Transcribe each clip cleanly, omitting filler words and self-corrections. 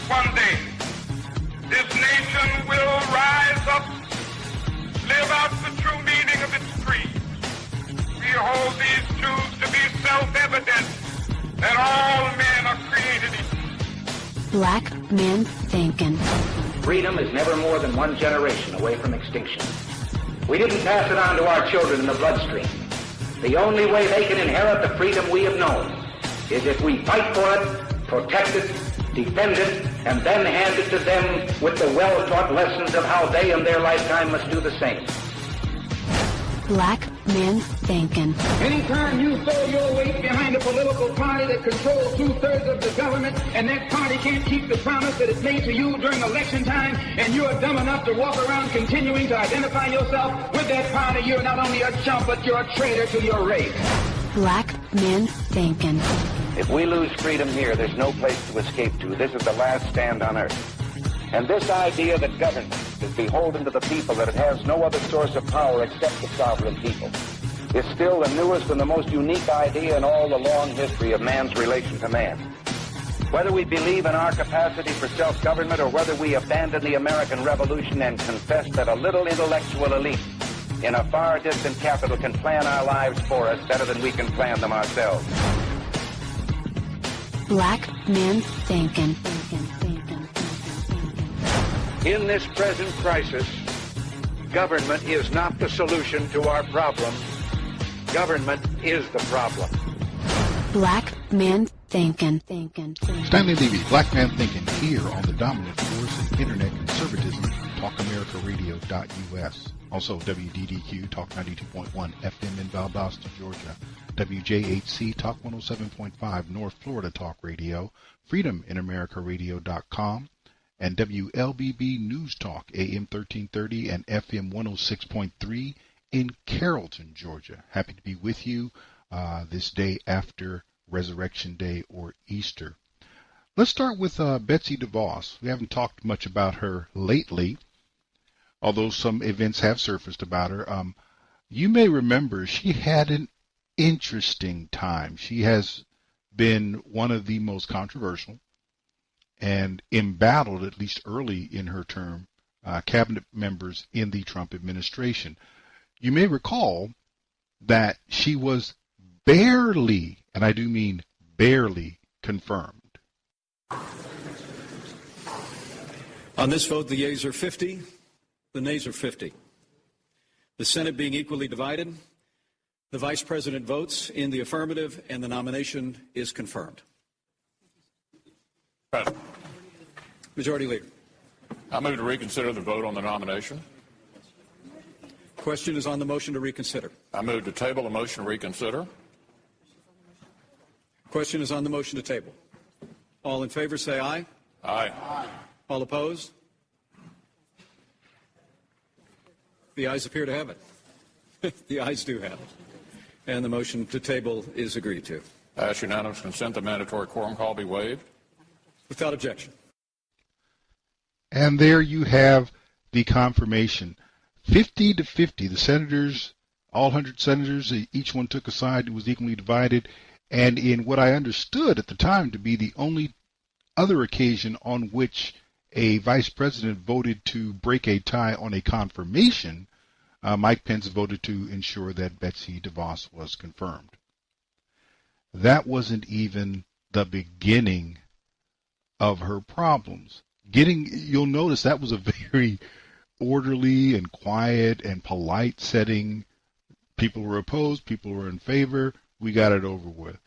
one day this nation will rise up, live out the true meaning of its creed. We hold these truths to be self-evident, that all men are created equal. Black Man Thinkin. Freedom is never more than one generation away from extinction. We didn't pass it on to our children in the bloodstream. The only way they can inherit the freedom we have known is if we fight for it, protect it, defend it, and then hand it to them with the well-taught lessons of how they in their lifetime must do the same. Black Man Thinkin. Anytime you throw your weight behind a political party that controls 2/3 of the government, and that party can't keep the promise that it made to you during election time, and you're dumb enough to walk around continuing to identify yourself with that party, you're not only a chump, but you're a traitor to your race. Black Man Thinkin. If we lose freedom here, there's no place to escape to. This is the last stand on earth. And this idea that government is beholden to the people, that it has no other source of power except the sovereign people, is still the newest and the most unique idea in all the long history of man's relation to man. Whether we believe in our capacity for self-government or whether we abandon the American Revolution and confess that a little intellectual elite in a far distant capital can plan our lives for us better than we can plan them ourselves. Black Man Thinkin. In this present crisis, government is not the solution to our problem. Government is the problem. Black Man Thinkin. Stanley Levy, Black Man Thinkin, here on the dominant force in internet conservatism, TalkAmericaRadio.us. Also, WDDQ, Talk 92.1 FM in Valdosta, Georgia. WJHC, Talk 107.5 North Florida Talk Radio. FreedomInAmericaRadio.com. And WLBB News Talk, AM 1330 and FM 106.3 in Carrollton, Georgia. Happy to be with you this day after Resurrection Day or Easter. Let's start with Betsy DeVos. We haven't talked much about her lately, although some events have surfaced about her. You may remember she had an interesting time. She has been one of the most controversial and embattled, at least early in her term, cabinet members in the Trump administration. You may recall that she was barely, and I do mean barely, confirmed. On this vote, the yeas are 50, the nays are 50. The Senate being equally divided, the Vice President votes in the affirmative, and the nomination is confirmed. President. Majority Leader. I move to reconsider the vote on the nomination. Question is on the motion to reconsider. I move to table the motion to reconsider. Question is on the motion to table. All in favor say aye. Aye. All opposed? The ayes appear to have it. The ayes do have it. And the motion to table is agreed to. I ask unanimous consent the mandatory quorum call be waived. Without objection. And there you have the confirmation. 50 to 50. The senators, all 100 senators, each one took a side. It was equally divided. And in what I understood at the time to be the only other occasion on which a vice president voted to break a tie on a confirmation, Mike Pence voted to ensure that Betsy DeVos was confirmed. That wasn't even the beginning of her problems. You'll notice that was a very orderly and quiet and polite setting. People were opposed, people were in favor. We got it over with.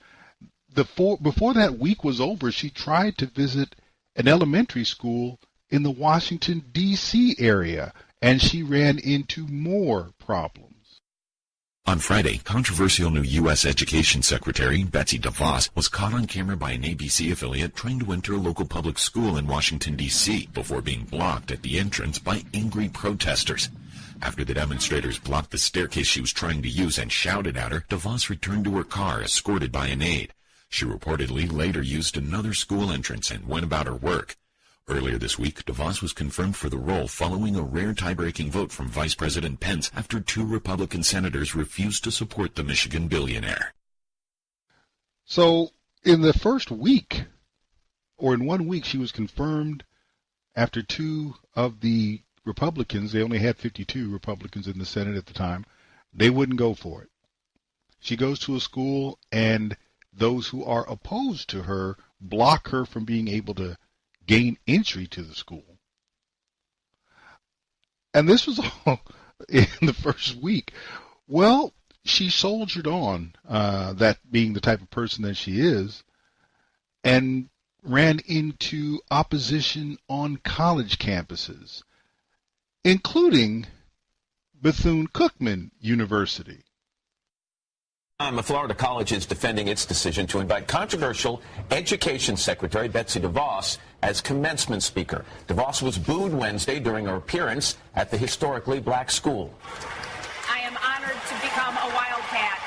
Before that week was over, she tried to visit an elementary school in the Washington, D.C. area, and she ran into more problems. On Friday, controversial new U.S. Education Secretary Betsy DeVos was caught on camera by an ABC affiliate trying to enter a local public school in Washington, D.C. before being blocked at the entrance by angry protesters. After the demonstrators blocked the staircase she was trying to use and shouted at her, DeVos returned to her car escorted by an aide. She reportedly later used another school entrance and went about her work. Earlier this week, DeVos was confirmed for the role following a rare tie-breaking vote from Vice President Pence after 2 Republican senators refused to support the Michigan billionaire. So in the first week or in 1 week, she was confirmed after two of the Republicans, they only had 52 Republicans in the Senate at the time, they wouldn't go for it. She goes to a school, and those who are opposed to her block her from being able to gain entry to the school. And this was all in the first week. Well, she soldiered on, that being the type of person that she is, and ran into opposition on college campuses, including Bethune-Cookman University. A Florida college is defending its decision to invite controversial Education Secretary Betsy DeVos as commencement speaker. DeVos was booed Wednesday during her appearance at the historically black school. I am honored to become a Wildcat.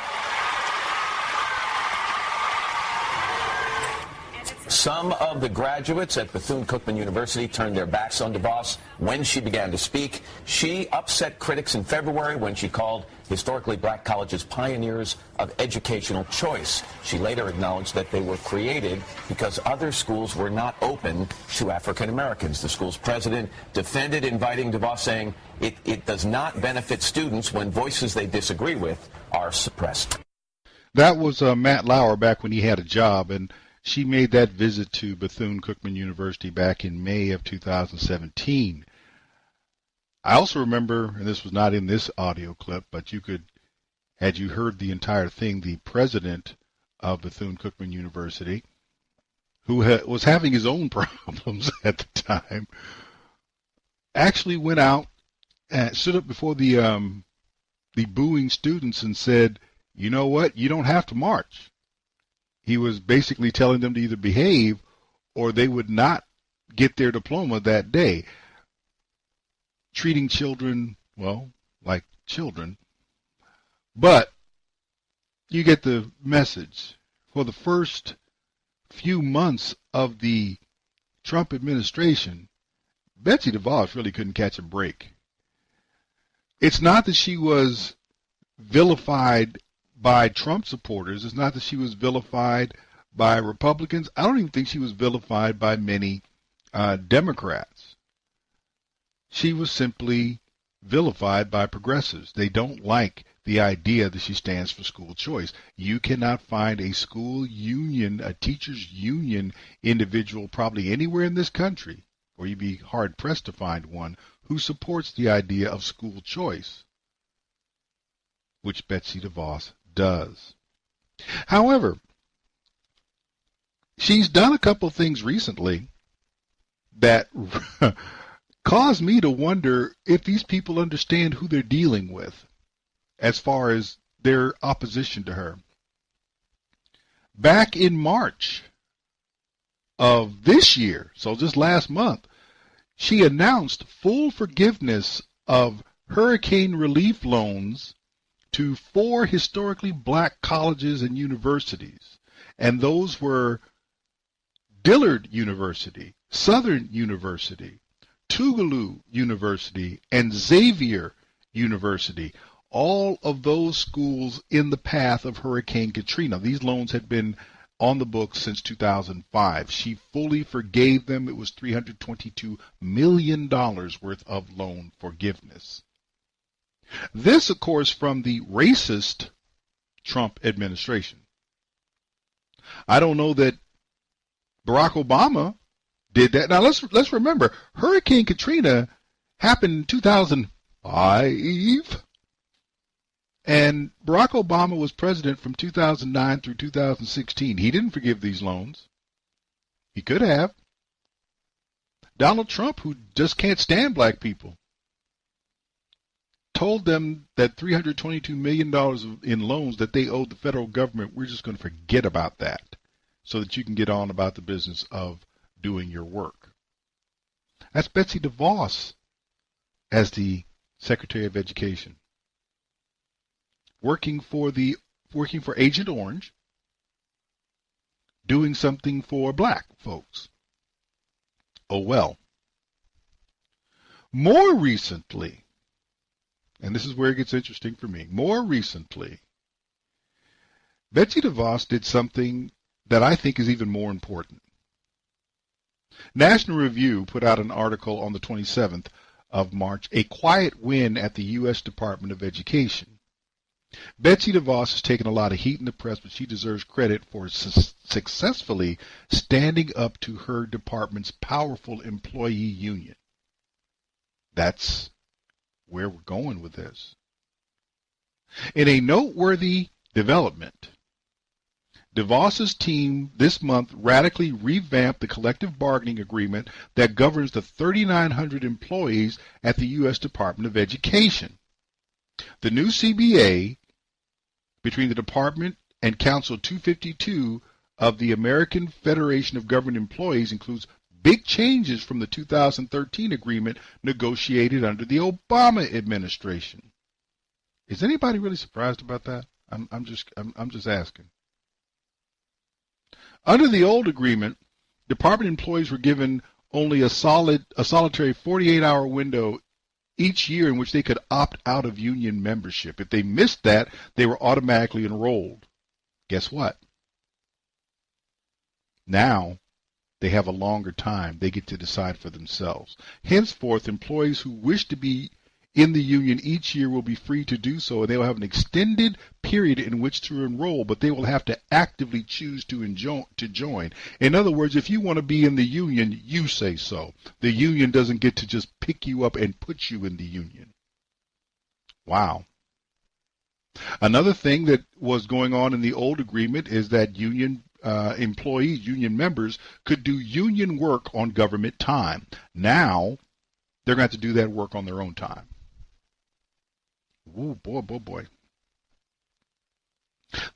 Some of the graduates at Bethune-Cookman University turned their backs on DeVos when she began to speak. She upset critics in February when she called historically black colleges pioneers of educational choice. She later acknowledged that they were created because other schools were not open to African Americans. The school's president defended inviting DeVos, saying it does not benefit students when voices they disagree with are suppressed. That was Matt Lauer back when he had a job, and she made that visit to Bethune-Cookman University back in May of 2017. I also remember, and this was not in this audio clip, but you could, had you heard the entire thing, the president of Bethune-Cookman University, who was having his own problems at the time, actually went out and stood up before the booing students and said, you know what, you don't have to march. He was basically telling them to either behave or they would not get their diploma that day. Treating children, well, like children. But you get the message. For the first few months of the Trump administration, Betsy DeVos really couldn't catch a break. It's not that she was vilified by Trump supporters. It's not that she was vilified by Republicans. I don't even think she was vilified by many Democrats. She was simply vilified by progressives. They don't like the idea that she stands for school choice. You cannot find a school union, a teachers union individual probably anywhere in this country, or you'd be hard-pressed to find one, who supports the idea of school choice, which Betsy DeVos does. However, she's done a couple things recently that caused me to wonder if these people understand who they're dealing with as far as their opposition to her. Back in March of this year, so just last month, she announced full forgiveness of hurricane relief loans to 4 historically black colleges and universities, and those were Dillard University, Southern University, Tougaloo University, and Xavier University, all of those schools in the path of Hurricane Katrina. These loans had been on the books since 2005. She fully forgave them. It was $322 million worth of loan forgiveness. This, of course, from the racist Trump administration. I don't know that Barack Obama did that. Now, let's remember, Hurricane Katrina happened in 2005, and Barack Obama was president from 2009 through 2016. He didn't forgive these loans. He could have. Donald Trump, who just can't stand black people, told them that $322 million in loans that they owed the federal government, we're just going to forget about that so that you can get on about the business of doing your work. That's Betsy DeVos as the Secretary of Education, working for Agent Orange, doing something for black folks. Oh well. More recently, and this is where it gets interesting for me, more recently, Betsy DeVos did something that I think is even more important. National Review put out an article on the 27th of March, A Quiet Win at the U.S. Department of Education. Betsy DeVos has taken a lot of heat in the press, but she deserves credit for successfully standing up to her department's powerful employee union. That's where we're going with this. In a noteworthy development, DeVos's team this month radically revamped the collective bargaining agreement that governs the 3,900 employees at the U.S. Department of Education. The new CBA between the department and Council 252 of the American Federation of Government Employees includes big changes from the 2013 agreement negotiated under the Obama administration. Is anybody really surprised about that? I'm just asking. Under the old agreement, department employees were given only a solitary 48-hour window each year in which they could opt out of union membership. If they missed that, they were automatically enrolled. Guess what? Now they have a longer time. They get to decide for themselves. Henceforth, employees who wish to be in the union each year will be free to do so, and they will have an extended period in which to enroll, but they will have to actively choose to join. In other words, if you want to be in the union, you say so. The union doesn't get to just pick you up and put you in the union. Wow. Another thing that was going on in the old agreement is that union employees, union members, could do union work on government time. Now, they're going to have to do that work on their own time. Ooh, boy.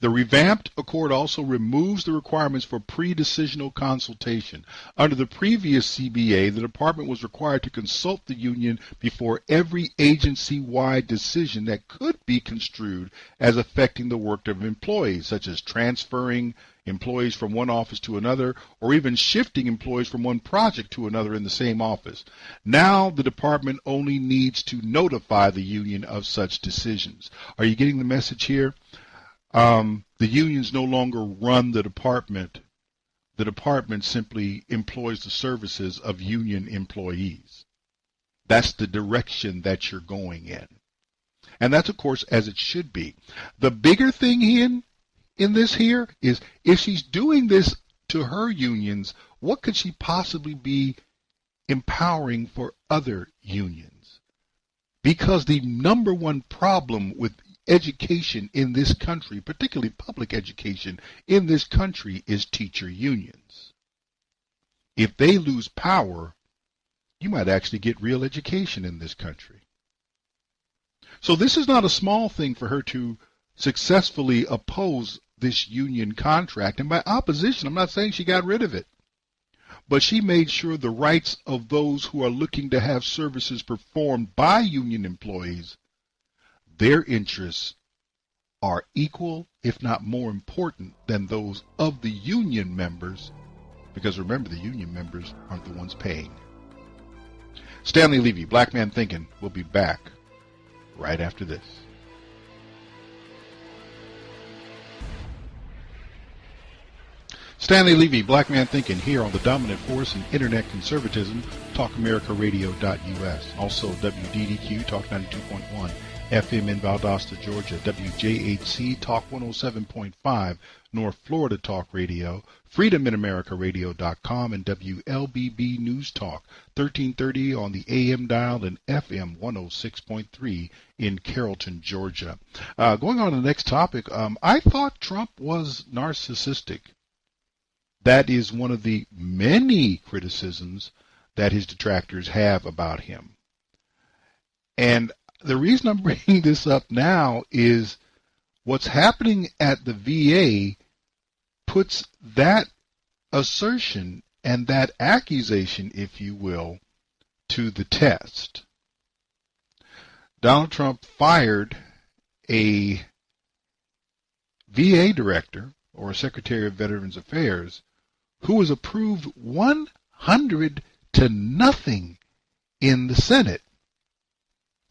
The revamped accord also removes the requirements for pre-decisional consultation. Under the previous CBA, the department was required to consult the union before every agency-wide decision that could be construed as affecting the work of employees, such as transferring employees from one office to another, or even shifting employees from one project to another in the same office. Now the department only needs to notify the union of such decisions. Are you getting the message here? The unions no longer run the department. The department simply employs the services of union employees. That's the direction that you're going in. And that's, of course, as it should be. The bigger thing in this here is, if she's doing this to her unions, what could she possibly be empowering for other unions? Because the number one problem with education in this country, particularly public education in this country, is teacher unions. If they lose power, you might actually get real education in this country. So this is not a small thing for her to successfully oppose this union contract. And by opposition, I'm not saying she got rid of it, but she made sure the rights of those who are looking to have services performed by union employees, their interests are equal, if not more important, than those of the union members, because remember, the union members aren't the ones paying. Stanley Levy, Black Man Thinkin', will be back right after this. Stanley Levy, Black Man Thinkin', here on the dominant force in internet conservatism, TalkAmericaRadio.us. Also WDDQ, Talk 92.1 FM in Valdosta, Georgia. WJHC, Talk 107.5, North Florida Talk Radio. FreedomInAmericaRadio.com and WLBB News Talk 1330 on the AM dial and FM 106.3 in Carrollton, Georgia. Going on to the next topic, I thought Trump was narcissistic. That is one of the many criticisms that his detractors have about him. And the reason I'm bringing this up now is what's happening at the VA puts that assertion and that accusation, if you will, to the test. Donald Trump fired a VA director, or Secretary of Veterans Affairs, who was approved 100 to nothing in the Senate.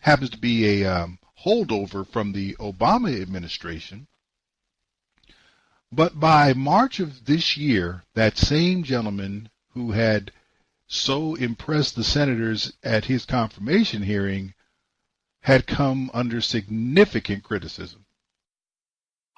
Happens to be a holdover from the Obama administration. But by March of this year, that same gentleman who had so impressed the senators at his confirmation hearing had come under significant criticism.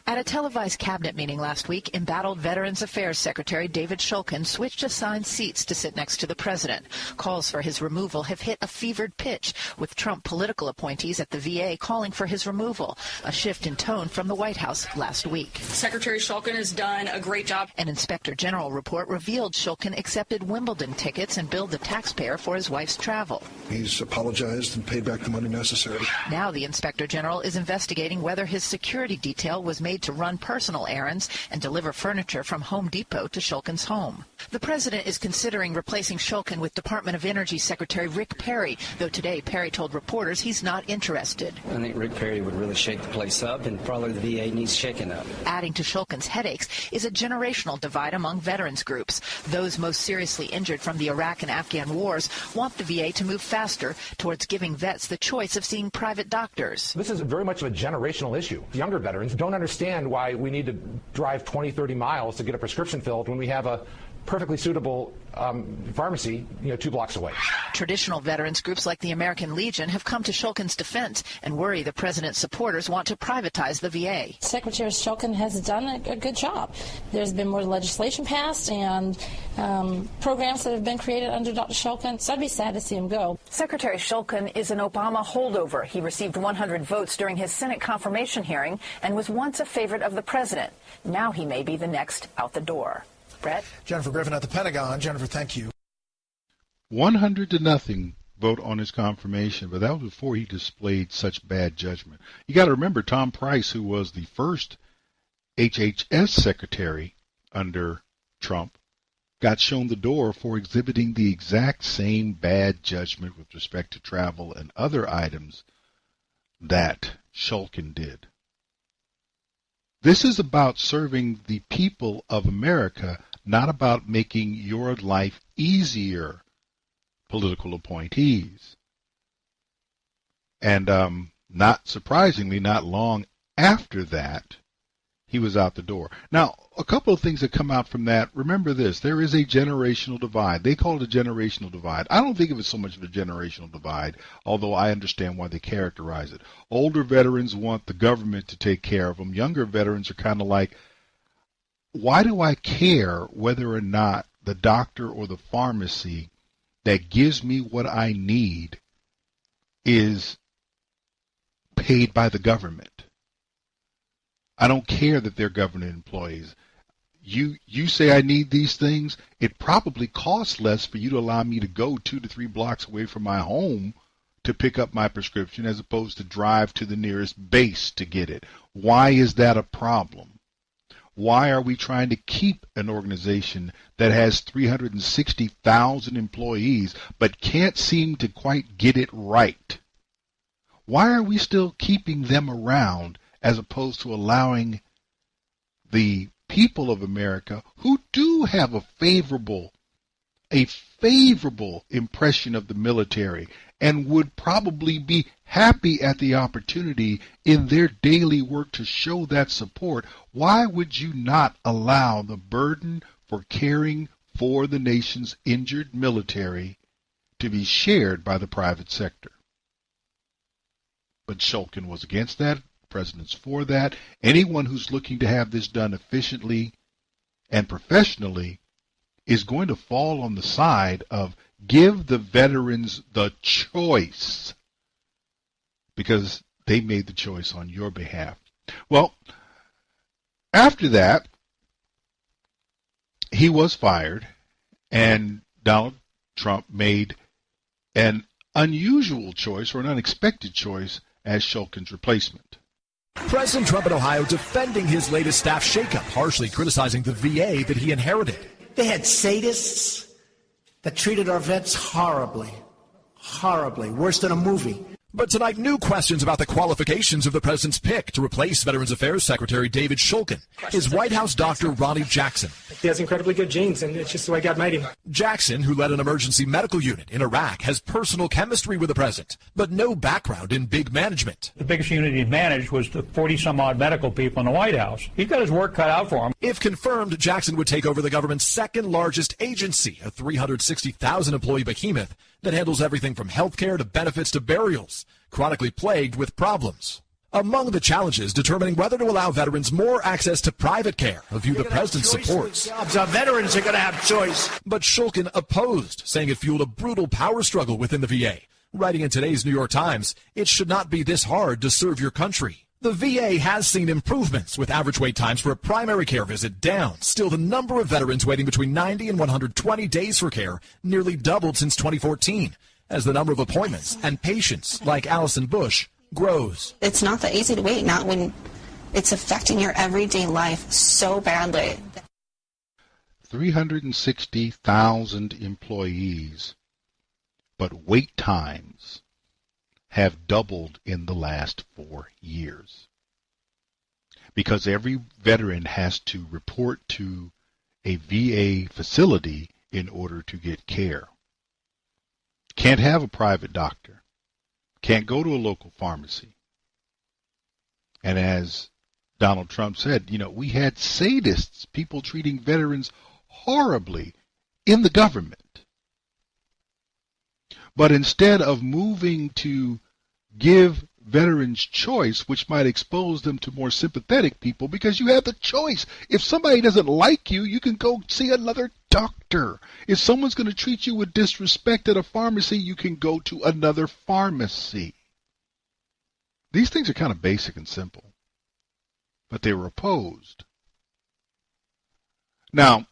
At a televised cabinet meeting last week, embattled Veterans Affairs Secretary David Shulkin switched assigned seats to sit next to the president. Calls for his removal have hit a fevered pitch, with Trump political appointees at the VA calling for his removal, a shift in tone from the White House last week. Secretary Shulkin has done a great job. An Inspector General report revealed Shulkin accepted Wimbledon tickets and billed the taxpayer for his wife's travel. He's apologized and paid back the money necessary. Now the Inspector General is investigating whether his security detail was made to run personal errands and deliver furniture from Home Depot to Shulkin's home. The president is considering replacing Shulkin with Department of Energy Secretary Rick Perry, though today Perry told reporters he's not interested. I think Rick Perry would really shake the place up, and probably the VA needs shaking up. Adding to Shulkin's headaches is a generational divide among veterans groups. Those most seriously injured from the Iraq and Afghan wars want the VA to move faster towards giving vets the choice of seeing private doctors. This is very much of a generational issue. Younger veterans don't understand why we need to drive 20, 30 miles to get a prescription filled when we have a perfectly suitable pharmacy, 2 blocks away. Traditional veterans groups like the American Legion have come to Shulkin's defense and worry the president's supporters want to privatize the VA. Secretary Shulkin has done a good job. There's been more legislation passed and programs that have been created under Dr. Shulkin, so I'd be sad to see him go. Secretary Shulkin is an Obama holdover. He received 100 votes during his Senate confirmation hearing and was once a favorite of the president. Now he may be the next out the door. Brett? Jennifer Griffin at the Pentagon. Jennifer, thank you. 100-0 vote on his confirmation, but that was before he displayed such bad judgment. You got to remember Tom Price, who was the first HHS secretary under Trump, got shown the door for exhibiting the exact same bad judgment with respect to travel and other items that Shulkin did. This is about serving the people of America, not about making your life easier, political appointees. And not surprisingly, not long after that, he was out the door. Now, a couple of things that come out from that. Remember this, there is a generational divide. They call it a generational divide. I don't think of it so much of a generational divide, although I understand why they characterize it. Older veterans want the government to take care of them. Younger veterans are kind of like, why do I care whether or not the doctor or the pharmacy that gives me what I need is paid by the government? I don't care that they're government employees. You say I need these things, it probably costs less for you to allow me to go 2 to 3 blocks away from my home to pick up my prescription as opposed to drive to the nearest base to get it. Why is that a problem? Why are we trying to keep an organization that has 360,000 employees but can't seem to quite get it right? Why are we still keeping them around as opposed to allowing the people of America who do have a favorable impression of the military and would probably be happy at the opportunity in their daily work to show that support? Why would you not allow the burden for caring for the nation's injured military to be shared by the private sector? But Shulkin was against that. President's for that. Anyone who's looking to have this done efficiently and professionally is going to fall on the side of give the veterans the choice because they made the choice on your behalf. Well, after that, he was fired, and Donald Trump made an unusual choice or an unexpected choice as Shulkin's replacement. President Trump in Ohio defending his latest staff shakeup, harshly criticizing the VA that he inherited. They had sadists that treated our vets horribly, worse than a movie. But tonight, new questions about the qualifications of the president's pick to replace Veterans Affairs Secretary David Shulkin. His White House doctor, Ronnie Jackson. He has incredibly good genes, and it's just the way God made him. Jackson, who led an emergency medical unit in Iraq, has personal chemistry with the president, but no background in big management. The biggest unit he managed was the 40-some-odd medical people in the White House. He's got his work cut out for him. If confirmed, Jackson would take over the government's second-largest agency, a 360,000-employee behemoth that handles everything from health care to benefits to burials, chronically plagued with problems. Among the challenges, determining whether to allow veterans more access to private care, a view the president supports. Our veterans are going to have choice. But Shulkin opposed, saying it fueled a brutal power struggle within the VA. Writing in today's New York Times, it should not be this hard to serve your country. The VA has seen improvements, with average wait times for a primary care visit down. Still, the number of veterans waiting between 90 and 120 days for care nearly doubled since 2014, as the number of appointments and patients, like Allison Bush, grows. It's not that easy to wait, not when it's affecting your everyday life so badly. 360,000 employees, but wait times have doubled in the last 4 years. Because every veteran has to report to a VA facility in order to get care. Can't have a private doctor. Can't go to a local pharmacy. And as Donald Trump said, we had sadists, people treating veterans horribly in the government. But instead of moving to give veterans choice, which might expose them to more sympathetic people, because you have the choice. If somebody doesn't like you, you can go see another doctor. If someone's going to treat you with disrespect at a pharmacy, you can go to another pharmacy. These things are kind of basic and simple, but they were opposed. Now,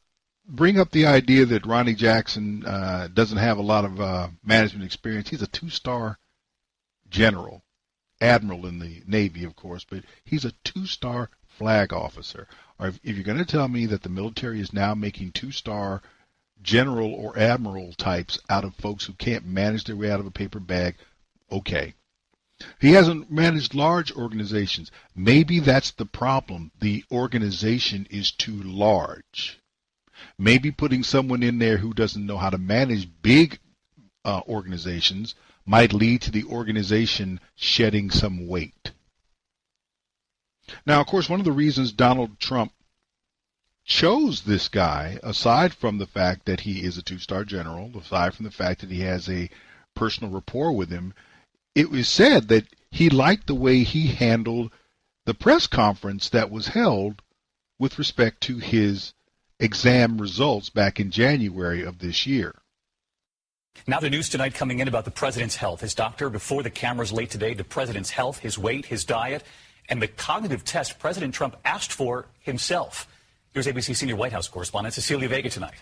bring up the idea that Ronnie Jackson doesn't have a lot of management experience. He's a 2-star general, admiral in the Navy, of course, but he's a 2-star flag officer. Or if you're going to tell me that the military is now making 2-star general or admiral types out of folks who can't manage their way out of a paper bag, okay. He hasn't managed large organizations. Maybe that's the problem. The organization is too large. Maybe putting someone in there who doesn't know how to manage big organizations might lead to the organization shedding some weight. Now, of course, one of the reasons Donald Trump chose this guy, aside from the fact that he is a 2-star general, aside from the fact that he has a personal rapport with him, it was said that he liked the way he handled the press conference that was held with respect to his exam results back in January of this year. Now the news tonight coming in about the president's health. His doctor before the cameras late today, the president's health, his weight, his diet, and the cognitive test President Trump asked for himself. Here's ABC senior White House correspondent Cecilia Vega tonight.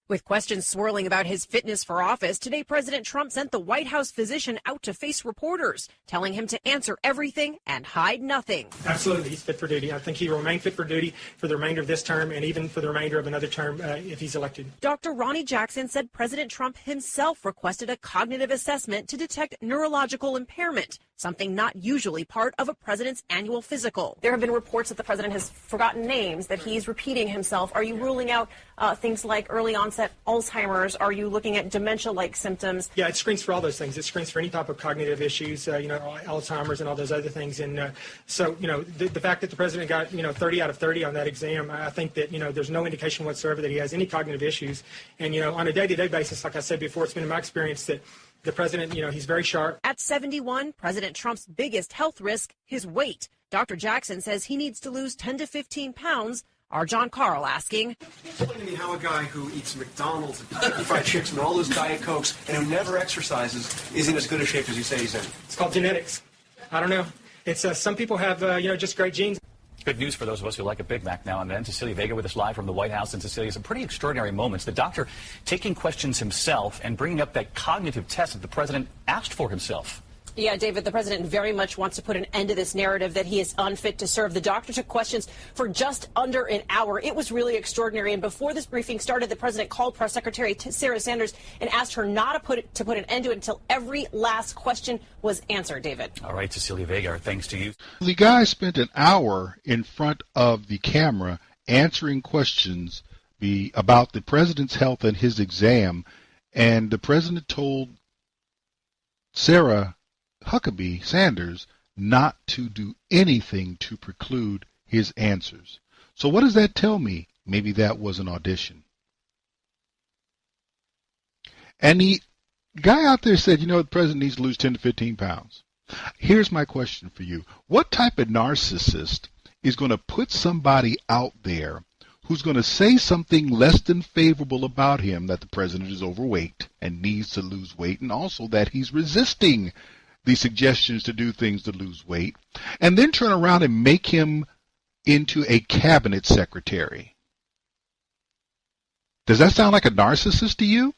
With questions swirling about his fitness for office, today President Trump sent the White House physician out to face reporters, telling him to answer everything and hide nothing. Absolutely, he's fit for duty. I think he will remain fit for duty for the remainder of this term and even for the remainder of another term if he's elected. Dr. Ronnie Jackson said President Trump himself requested a cognitive assessment to detect neurological impairment, something not usually part of a president's annual physical. There have been reports that the president has forgotten names, that he's repeating himself. Are you ruling out things like early onset Alzheimer's? Are you looking at dementia-like symptoms? Yeah, it screens for all those things. It screens for any type of cognitive issues, Alzheimer's and all those other things. And the fact that the president got, 30 out of 30 on that exam, I think that, there's no indication whatsoever that he has any cognitive issues. And, on a day-to-day basis, like I said before, it's been in my experience that the president, he's very sharp. At 71, President Trump's biggest health risk, his weight. Dr. Jackson says he needs to lose 10 to 15 pounds. Our John Carl asking, explain to me how a guy who eats McDonald's and Kentucky Fried Chicks and all those Diet Cokes and who never exercises is in as good a shape as you say he's in. It's called genetics. I don't know. It's some people have, just great genes. Good news for those of us who like a Big Mac now and then. Cecilia Vega with us live from the White House. And Cecilia, some pretty extraordinary moments. The doctor taking questions himself and bringing up that cognitive test that the president asked for himself. Yeah, David, the president very much wants to put an end to this narrative that he is unfit to serve. The doctor took questions for just under an hour. It was really extraordinary. And before this briefing started, the president called Press Secretary Sarah Sanders and asked her not to put an end to it until every last question was answered, David. All right, Cecilia Vega, thanks to you. The guy spent an hour in front of the camera answering questions about the president's health and his exam, and the president told Sarah Huckabee Sanders not to do anything to preclude his answers. So what does that tell me? Maybe that was an audition. And the guy out there said, the president needs to lose 10 to 15 pounds. Here's my question for you. What type of narcissist is going to put somebody out there who's going to say something less than favorable about him, that the president is overweight and needs to lose weight, and also that he's resisting the suggestions to do things to lose weight, and then turn around and make him into a cabinet secretary? Does that sound like a narcissist to you?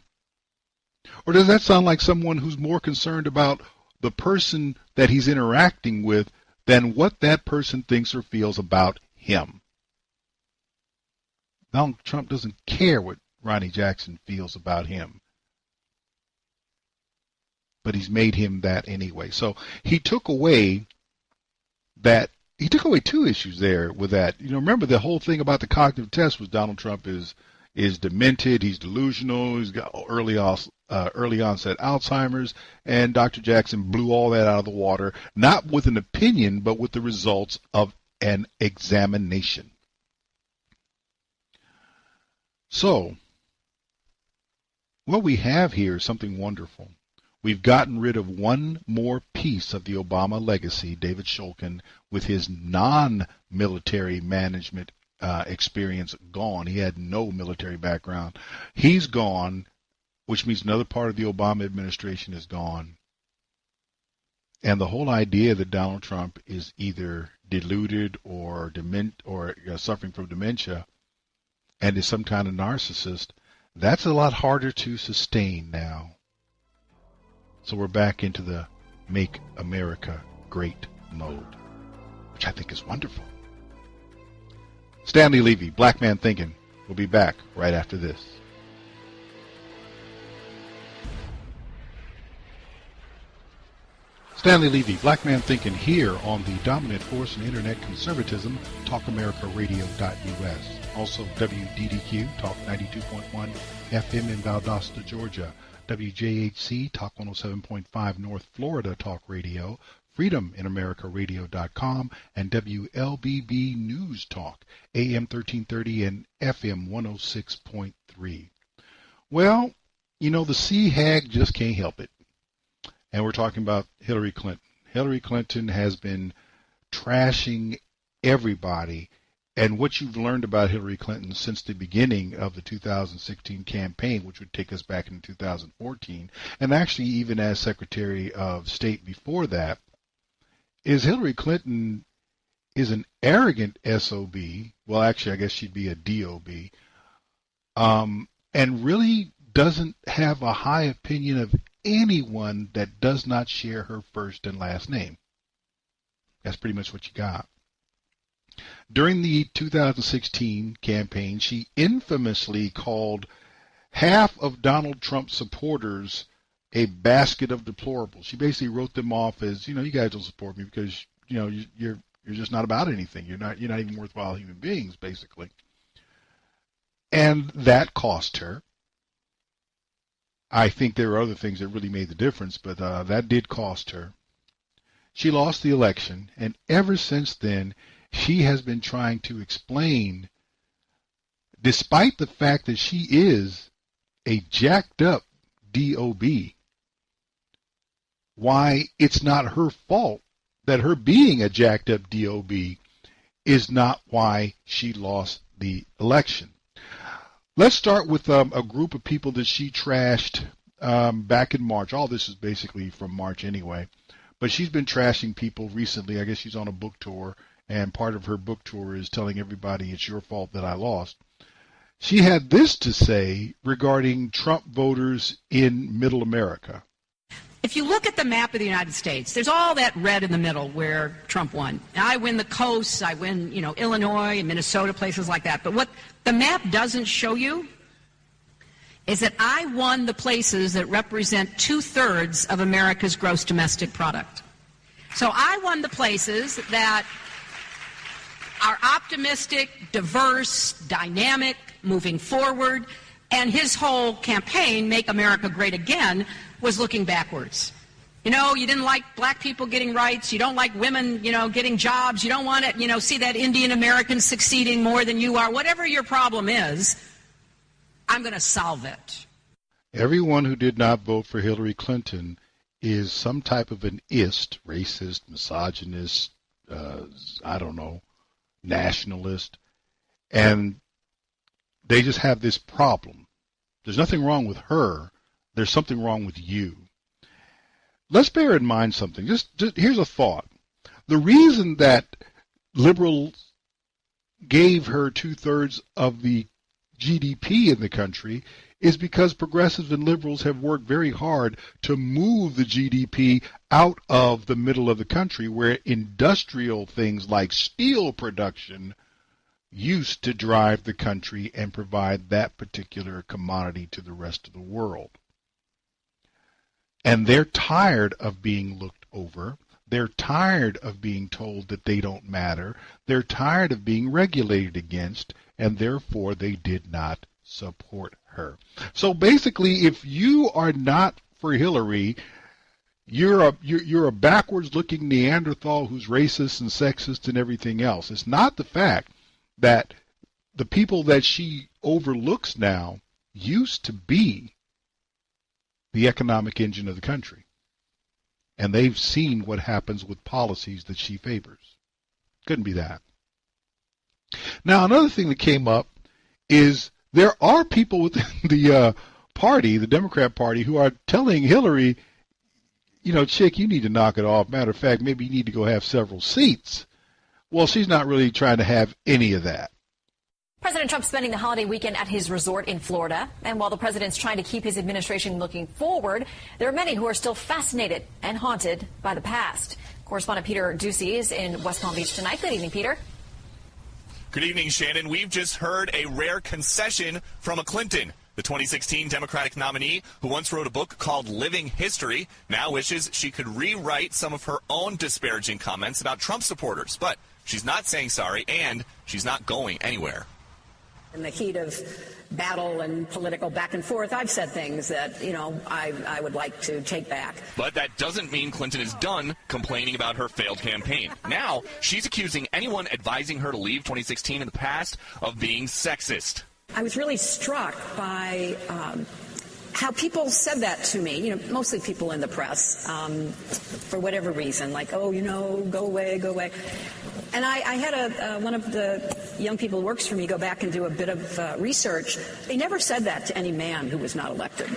Or does that sound like someone who's more concerned about the person that he's interacting with than what that person thinks or feels about him? Donald Trump doesn't care what Ronnie Jackson feels about him, but he's made him that anyway. So he took away two issues there with that. Remember the whole thing about the cognitive test was Donald Trump is demented, he's delusional, he's got early onset Alzheimer's, and Dr. Jackson blew all that out of the water, not with an opinion, but with the results of an examination. So, what we have here is something wonderful. We've gotten rid of one more piece of the Obama legacy, David Shulkin, with his non-military management experience gone. He had no military background. He's gone, which means another part of the Obama administration is gone. And the whole idea that Donald Trump is either deluded or suffering from dementia and is some kind of narcissist, that's a lot harder to sustain now. So we're back into the Make America Great mode, which I think is wonderful. Stanley Levy, Black Man Thinkin', will be back right after this. Stanley Levy, Black Man Thinkin', here on the dominant force in internet conservatism, talkamericaRadio.us. Also WDDQ, Talk 92.1 FM in Valdosta, Georgia. WJHC, Talk 107.5 North Florida Talk Radio. FreedomInAmericaRadio.com, and WLBB News Talk, AM 1330 and FM 106.3. Well, the sea hag just can't help it. And we're talking about Hillary Clinton. Hillary Clinton has been trashing everybody. And what you've learned about Hillary Clinton since the beginning of the 2016 campaign, which would take us back into 2014, and actually even as Secretary of State before that, is Hillary Clinton is an arrogant SOB. Well, actually, I guess she'd be a DOB. And really doesn't have a high opinion of anyone that does not share her first and last name. That's pretty much what you got. During the 2016 campaign, she infamously called half of Donald Trump's supporters a basket of deplorables. She basically wrote them off as, you guys don't support me because, you're just not about anything. You're not even worthwhile human beings, basically. And that cost her. I think there were other things that really made the difference, but that did cost her. She lost the election, and ever since then, she has been trying to explain, despite the fact that she is a jacked up DOB, why it's not her fault that her being a jacked up DOB is not why she lost the election. Let's start with a group of people that she trashed back in March. All this is basically from March anyway. But she's been trashing people recently. I guess she's on a book tour, and part of her book tour is telling everybody it's your fault that I lost. She had this to say regarding Trump voters in Middle America. if you look at the map of the United States, there's all that red in the middle where Trump won. Now, I win the coasts, I win, Illinois and Minnesota, places like that. But what the map doesn't show you is that I won the places that represent 2/3 of America's gross domestic product. So I won the places that are optimistic, diverse, dynamic, moving forward, and his whole campaign, Make America Great Again, was looking backwards. You didn't like black people getting rights, you don't like women, getting jobs, you don't want to, see that Indian American succeeding more than you are. Whatever your problem is, I'm going to solve it. Everyone who did not vote for Hillary Clinton is some type of an ist, racist, misogynist, nationalist, and they just have this problem. There's nothing wrong with her. There's something wrong with you. Let's bear in mind something. Just here's a thought. The reason that liberals gave her 2/3 of the GDP in the country is because progressives and liberals have worked very hard to move the GDP out of the middle of the country, where industrial things like steel production used to drive the country and provide that particular commodity to the rest of the world. And they're tired of being looked over. They're tired of being told that they don't matter. They're tired of being regulated against, and therefore they did not support her. So basically, if you are not for Hillary, you're a backwards-looking Neanderthal who's racist and sexist and everything else. It's not the fact that the people that she overlooks now used to be the economic engine of the country. And they've seen what happens with policies that she favors. Couldn't be that. Now, another thing that came up is there are people within the party, the Democrat Party, who are telling Hillary, chick, you need to knock it off. Matter of fact, maybe you need to go have several seats. Well, she's not really trying to have any of that. President Trump spending the holiday weekend at his resort in Florida. And while the president's trying to keep his administration looking forward, there are many who are still fascinated and haunted by the past. Correspondent Peter Ducey is in West Palm Beach tonight. Good evening, Peter. Good evening, Shannon. We've just heard a rare concession from a Clinton. The 2016 Democratic nominee, who once wrote a book called Living History, now wishes she could rewrite some of her own disparaging comments about Trump supporters. But she's not saying sorry, and she's not going anywhere. In the heat of battle and political back and forth, I've said things that, I would like to take back. But that doesn't mean Clinton is done complaining about her failed campaign. Now, she's accusing anyone advising her to leave 2016 in the past of being sexist. I was really struck by how people said that to me, mostly people in the press, for whatever reason, like, go away, go away. And I had one of the young people who works for me go back and do a bit of research. They never said that to any man who was not elected.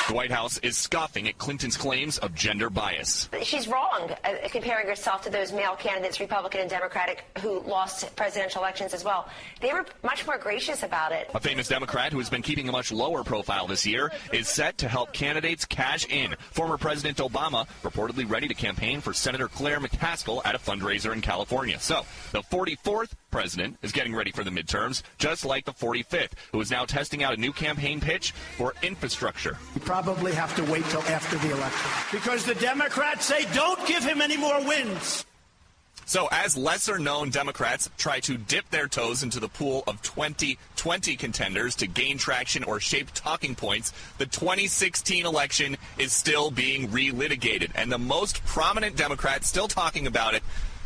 The White House is scoffing at Clinton's claims of gender bias. She's wrong comparing herself to those male candidates, Republican and Democratic, who lost presidential elections as well. They were much more gracious about it. A famous Democrat who has been keeping a much lower profile this year is set to help candidates cash in. Former President Obama reportedly ready to campaign for Senator Claire McCaskill at a fundraiser in California. So the 44th president is getting ready for the midterms, just like the 45th, who is now testing out a new campaign pitch for infrastructure. We probably have to wait till after the election because the Democrats say don't give him any more wins. So as lesser-known Democrats try to dip their toes into the pool of 2020 contenders to gain traction or shape talking points, the 2016 election is still being relitigated. And the most prominent Democrat still talking about it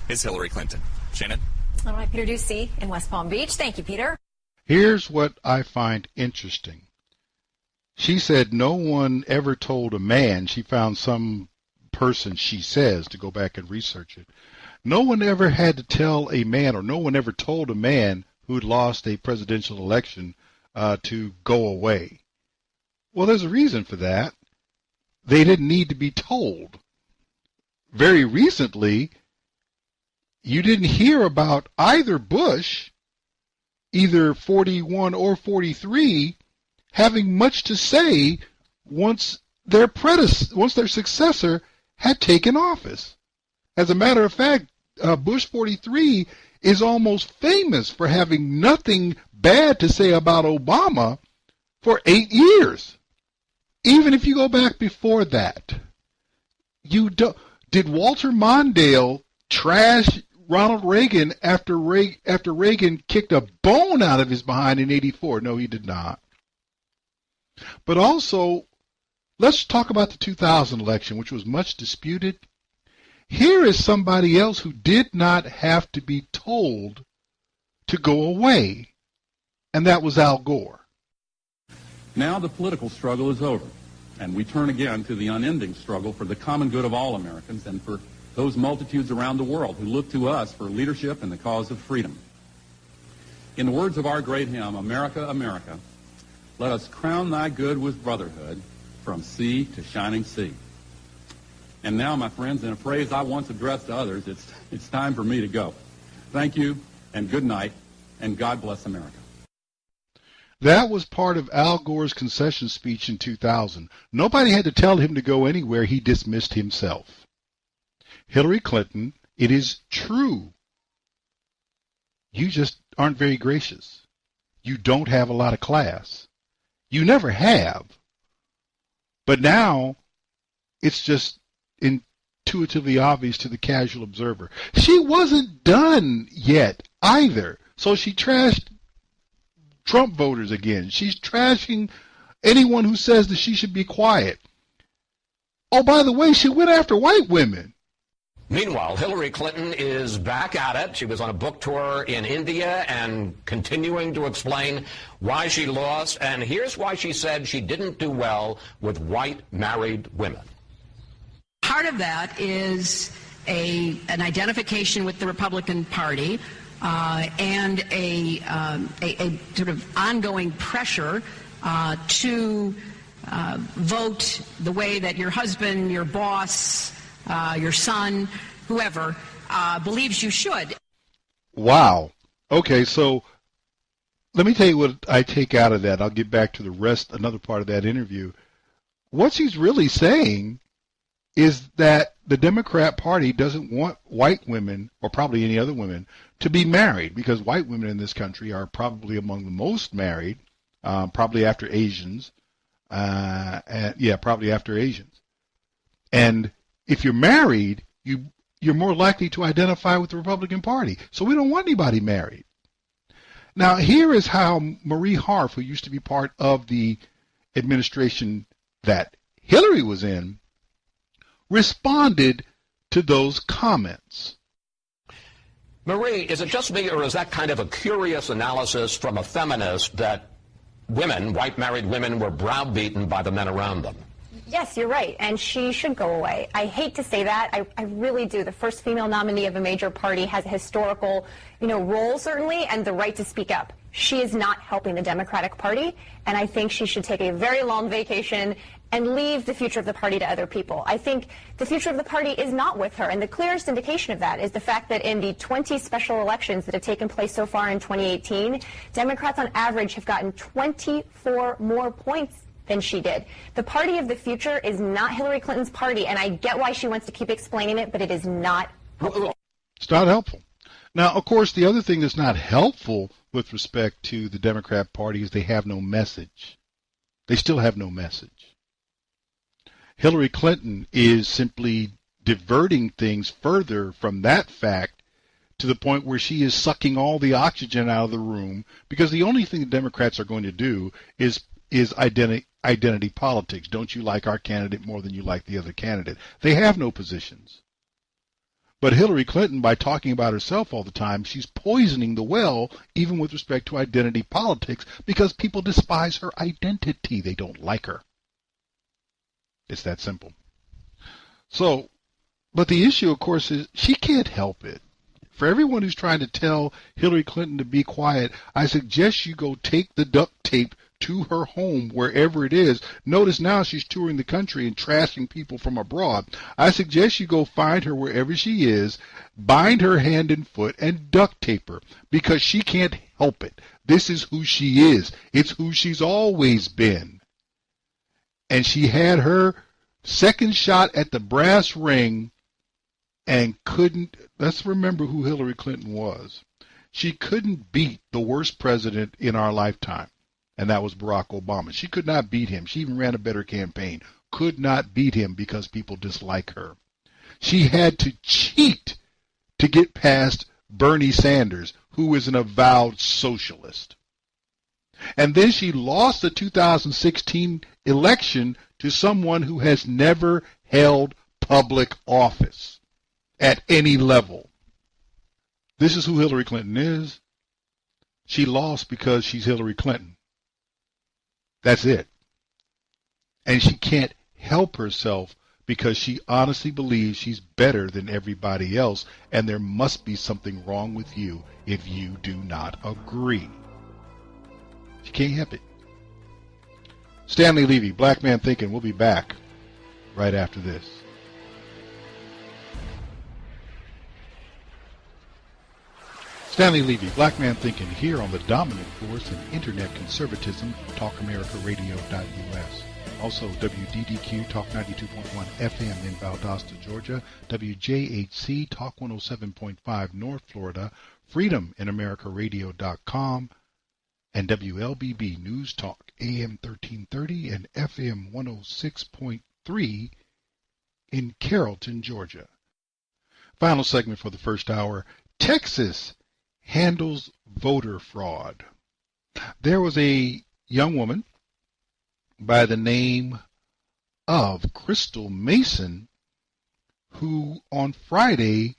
is Hillary Clinton. Shannon? All right, Peter Ducey in West Palm Beach. Thank you, Peter. Here's what I find interesting. She said no one ever told a man. She found some person, she says, to go back and research it. No one ever had to tell a man, or no one ever told a man who'd lost a presidential election to go away. Well, there's a reason for that. They didn't need to be told. Very recently, you didn't hear about either Bush, either 41 or 43, having much to say once once their successor had taken office. As a matter of fact, Bush 43 is almost famous for having nothing bad to say about Obama for 8 years. Even if you go back before that, did Walter Mondale trash Ronald Reagan after Reagan kicked a bone out of his behind in '84? No, he did not. But also, let's talk about the 2000 election, which was much disputed. Here is somebody else who did not have to be told to go away, and that was Al Gore. Now the political struggle is over, and we turn again to the unending struggle for the common good of all Americans and for those multitudes around the world who look to us for leadership in the cause of freedom. In the words of our great hymn, America, America, let us crown thy good with brotherhood from sea to shining sea. And now, my friends, in a phrase I once addressed to others, it's time for me to go. Thank you, and good night, and God bless America. That was part of Al Gore's concession speech in 2000. Nobody had to tell him to go anywhere. He dismissed himself. Hillary Clinton, it is true. You just aren't very gracious. You don't have a lot of class. You never have. But now, it's just intuitively obvious to the casual observer. She wasn't done yet either. So she trashed Trump voters again. She's trashing anyone who says that she should be quiet. Oh, by the way, she went after white women. Meanwhile, Hillary Clinton is back at it. She was on a book tour in India and continuing to explain why she lost. And here's why she said she didn't do well with white married women. Part of that is an identification with the Republican Party and a sort of ongoing pressure to vote the way that your husband, your boss, your son, whoever, believes you should. Wow. Okay, so let me tell you what I take out of that. I'll get back to the rest, another part of that interview. What she's really saying is that the Democrat Party doesn't want white women, or probably any other women, to be married, because white women in this country are probably among the most married, probably after Asians. Probably after Asians. And if you're married, you're more likely to identify with the Republican Party. So we don't want anybody married. Now, here is how Marie Harf, who used to be part of the administration that Hillary was in, responded to those comments. Marie, is it just me, or is that kind of a curious analysis from a feminist that women, white married women, were browbeaten by the men around them? Yes, you're right, and she should go away. I hate to say that. I really do. The first female nominee of a major party has a historical, role, certainly, and the right to speak up. She is not helping the Democratic Party, and I think she should take a very long vacation and leave the future of the party to other people. I think the future of the party is not with her, and the clearest indication of that is the fact that in the 20 special elections that have taken place so far in 2018, Democrats on average have gotten 24 more points than she did. The party of the future is not Hillary Clinton's party, and I get why she wants to keep explaining it, but it is not helpful. It's not helpful. Now, of course, the other thing that's not helpful with respect to the Democrat Party is they have no message. They still have no message. Hillary Clinton is simply diverting things further from that fact to the point where she is sucking all the oxygen out of the room, because the only thing the Democrats are going to do is identity politics. Don't you like our candidate more than you like the other candidate? They have no positions. But Hillary Clinton, by talking about herself all the time, she's poisoning the well, even with respect to identity politics, because people despise her identity. They don't like her. It's that simple. So, but the issue, of course, is she can't help it. For everyone who's trying to tell Hillary Clinton to be quiet, I suggest you go take the duct tape to her home, wherever it is. Notice now she's touring the country and trashing people from abroad. I suggest you go find her wherever she is, bind her hand and foot, and duct tape her, because she can't help it. This is who she is. It's who she's always been. And she had her second shot at the brass ring and couldn't. Let's remember who Hillary Clinton was. She couldn't beat the worst president in our lifetime, and that was Barack Obama. She could not beat him. She even ran a better campaign. Could not beat him because people dislike her. She had to cheat to get past Bernie Sanders, who is an avowed socialist. And then she lost the 2016 election to someone who has never held public office at any level. This is who Hillary Clinton is. She lost because she's Hillary Clinton. That's it. And she can't help herself because she honestly believes she's better than everybody else, and there must be something wrong with you if you do not agree. She can't help it. Stanley Levy, Black Man Thinking. We'll be back right after this. Stanley Levy, Black Man Thinking, here on the dominant force in internet conservatism, TalkAmericaRadio.us. Also, WDDQ, Talk 92.1 FM in Valdosta, Georgia, WJHC, Talk 107.5 North Florida, FreedomInAmericaRadio.com, and WLBB News Talk, AM 1330 and FM 106.3 in Carrollton, Georgia. Final segment for the first hour, Texas handles voter fraud. There was a young woman by the name of Crystal Mason who on Friday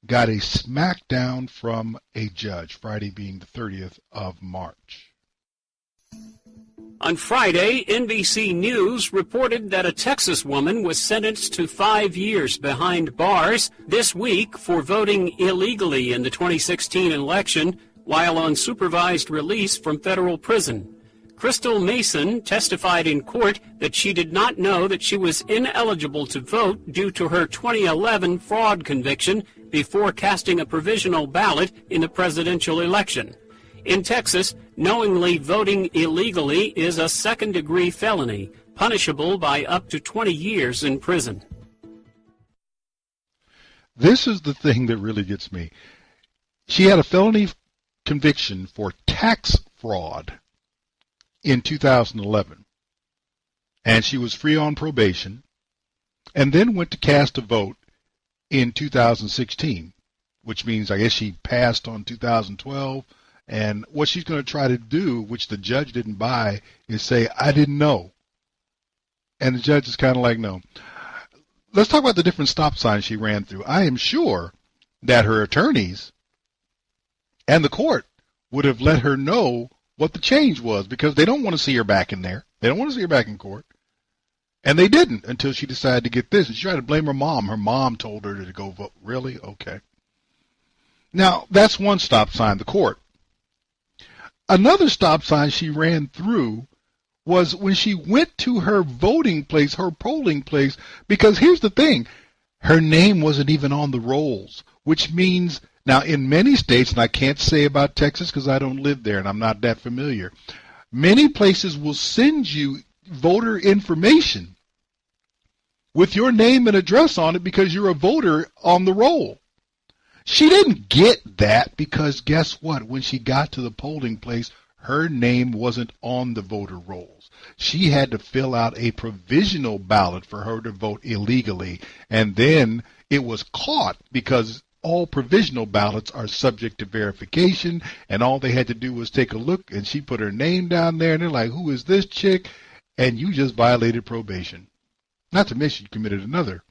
got a smackdown from a judge, Friday being the 30th of March. On Friday, NBC News reported that a Texas woman was sentenced to 5 years behind bars this week for voting illegally in the 2016 election while on supervised release from federal prison. Crystal Mason testified in court that she did not know that she was ineligible to vote due to her 2011 fraud conviction before casting a provisional ballot in the presidential election. In Texas, knowingly voting illegally is a second-degree felony, punishable by up to 20 years in prison. This is the thing that really gets me. She had a felony conviction for tax fraud in 2011, and she was free on probation, and then went to cast a vote in 2016, which means I guess she passed on 2012. And what she's going to try to do, which the judge didn't buy, is say, I didn't know. And the judge is kind of like, no. Let's talk about the different stop signs she ran through. I am sure that her attorneys and the court would have let her know what the change was, because they don't want to see her back in there. They don't want to see her back in court. And they didn't until she decided to get this. And she tried to blame her mom. Her mom told her to go vote. Really? Okay. Now, that's one stop sign, the court. Another stop sign she ran through was when she went to her voting place, her polling place, because here's the thing, her name wasn't even on the rolls, which means, now in many states, and I can't say about Texas because I don't live there and I'm not that familiar, many places will send you voter information with your name and address on it because you're a voter on the roll. She didn't get that because guess what? When she got to the polling place, her name wasn't on the voter rolls. She had to fill out a provisional ballot for her to vote illegally, and then it was caught because all provisional ballots are subject to verification, and all they had to do was take a look, and she put her name down there, and they're like, who is this chick? And you just violated probation. Not to mention you committed another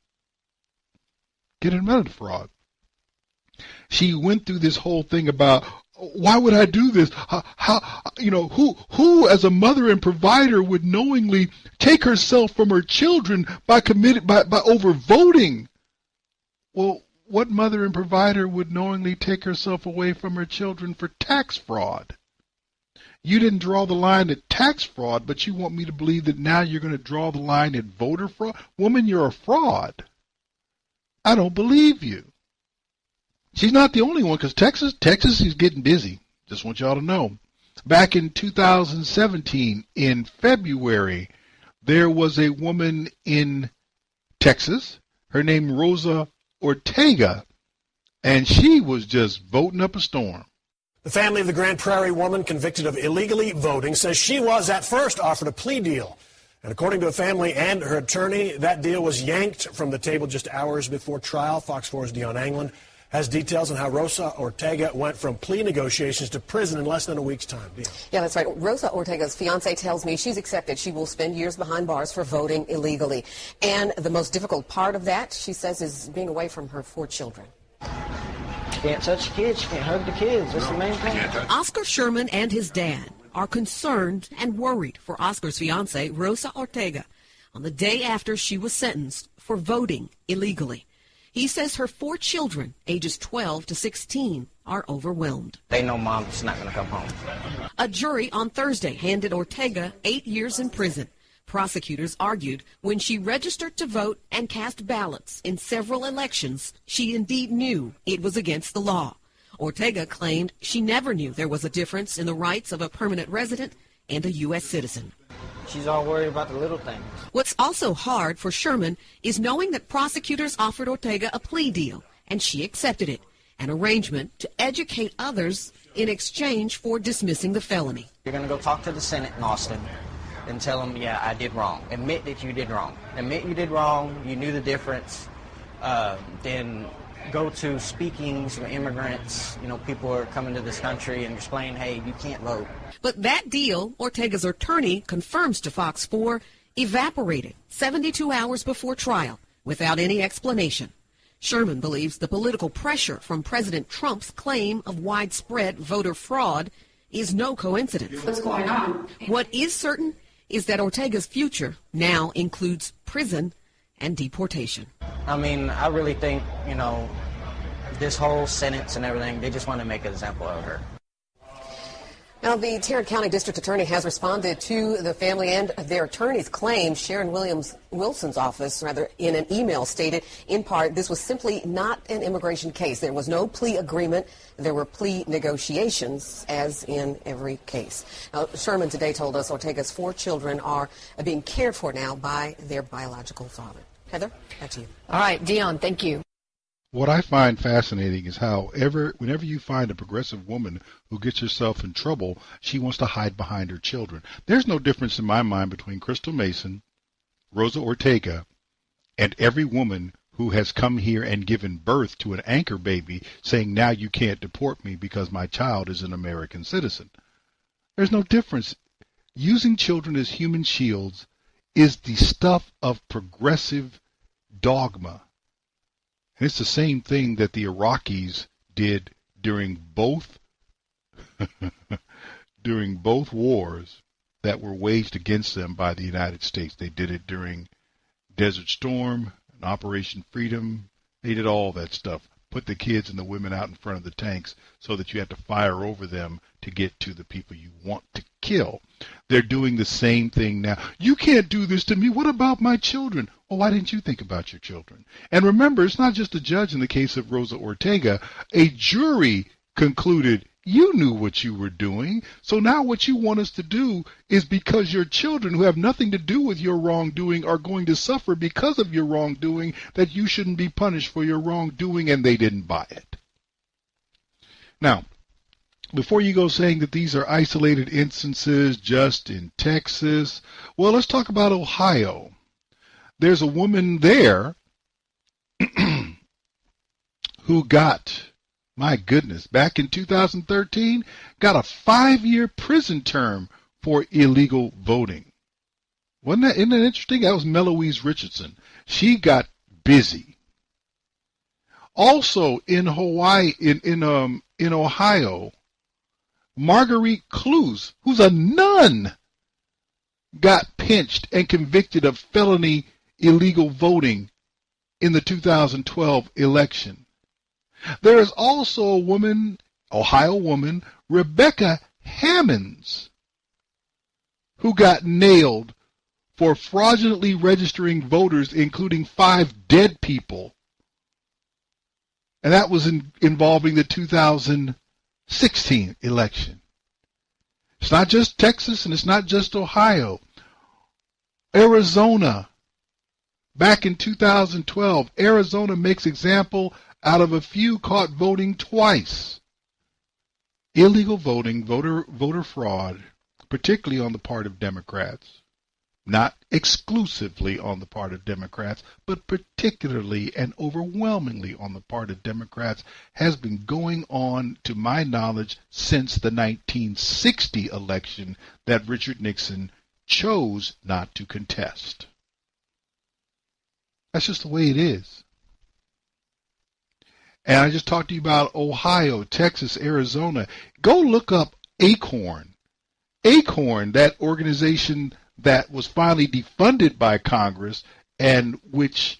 fraud. She went through this whole thing about, why would I do this? Who as a mother and provider would knowingly take herself from her children by over voting? Well, what mother and provider would knowingly take herself away from her children for tax fraud? You didn't draw the line at tax fraud, but you want me to believe that now you're going to draw the line at voter fraud? Woman, you're a fraud. I don't believe you. She's not the only one, because Texas is getting busy. Just want y'all to know. Back in 2017, in February, there was a woman in Texas, her name Rosa Ortega, and she was just voting up a storm. The family of the Grand Prairie woman convicted of illegally voting says she was at first offered a plea deal. And according to the family and her attorney, that deal was yanked from the table just hours before trial. Fox 4's Dion Anglin has details on how Rosa Ortega went from plea negotiations to prison in less than a week's time. Dion. Yeah, that's right. Rosa Ortega's fiancé tells me she's accepted she will spend years behind bars for voting illegally. And the most difficult part of that, she says, is being away from her 4 children. You can't touch the kids. You can't hug the kids. That's the main thing. Oscar Sherman and his dad are concerned and worried for Oscar's fiancée, Rosa Ortega, on the day after she was sentenced for voting illegally. He says her 4 children, ages 12 to 16, are overwhelmed. They know mom's not going to come home. A jury on Thursday handed Ortega 8 years in prison. Prosecutors argued when she registered to vote and cast ballots in several elections, she indeed knew it was against the law. Ortega claimed she never knew there was a difference in the rights of a permanent resident and a U.S. citizen. She's all worried about the little things. What's also hard for Sherman is knowing that prosecutors offered Ortega a plea deal, and she accepted it, an arrangement to educate others in exchange for dismissing the felony. You're going to go talk to the Senate in Austin and tell them, yeah, I did wrong. Admit that you did wrong. Admit you did wrong. You knew the difference. Then go to speakings with immigrants. You know, people are coming to this country and explain, hey, you can't vote. But that deal, Ortega's attorney confirms to Fox 4, evaporated 72 hours before trial without any explanation. Sherman believes the political pressure from President Trump's claim of widespread voter fraud is no coincidence. What's going on? What is certain is that Ortega's future now includes prison and deportation. I mean, I really think, you know, this whole sentence and everything, they just want to make an example of her. Now, the Tarrant County District Attorney has responded to the family and their attorney's claim. Sharon Wilson's office, in an email stated, in part, this was simply not an immigration case. There was no plea agreement. There were plea negotiations, as in every case. Now, Sherman today told us Ortega's 4 children are being cared for now by their biological father. Heather, back to you. All right, Dion, thank you. What I find fascinating is how whenever you find a progressive woman who gets herself in trouble, she wants to hide behind her children. There's no difference in my mind between Crystal Mason, Rosa Ortega, and every woman who has come here and given birth to an anchor baby saying, now you can't deport me because my child is an American citizen. There's no difference. Using children as human shields is the stuff of progressive dogma. And it's the same thing that the Iraqis did during both wars that were waged against them by the United States. They did it during Desert Storm and Operation Freedom. They did all that stuff. Put the kids and the women out in front of the tanks so that you had to fire over them to get to the people you want to kill. They're doing the same thing now. You can't do this to me. What about my children? Well, why didn't you think about your children? And remember, it's not just a judge in the case of Rosa Ortega. A jury concluded you knew what you were doing. So now what you want us to do is, because your children who have nothing to do with your wrongdoing are going to suffer because of your wrongdoing, that you shouldn't be punished for your wrongdoing, and they didn't buy it. Now, before you go saying that these are isolated instances just in Texas, well, let's talk about Ohio. There's a woman there who got, my goodness, back in 2013, got a 5-year prison term for illegal voting. Isn't that interesting? That was Meloise Richardson. She got busy. Also in Hawaii, in Ohio, Marguerite Cluse, who's a nun, got pinched and convicted of felony illegal voting in the 2012 election. There is also a woman, Ohio woman, Rebecca Hammonds, who got nailed for fraudulently registering voters, including 5 dead people. And that was involving the 2016 election. It's not just Texas and it's not just Ohio. Arizona, back in 2012, Arizona makes example out of a few caught voting twice. Illegal voting, voter fraud, particularly on the part of Democrats. Not exclusively on the part of Democrats, but particularly and overwhelmingly on the part of Democrats, has been going on, to my knowledge, since the 1960 election that Richard Nixon chose not to contest. That's just the way it is. And I just talked to you about Ohio, Texas, Arizona. Go look up ACORN. ACORN, that organization that was finally defunded by Congress and which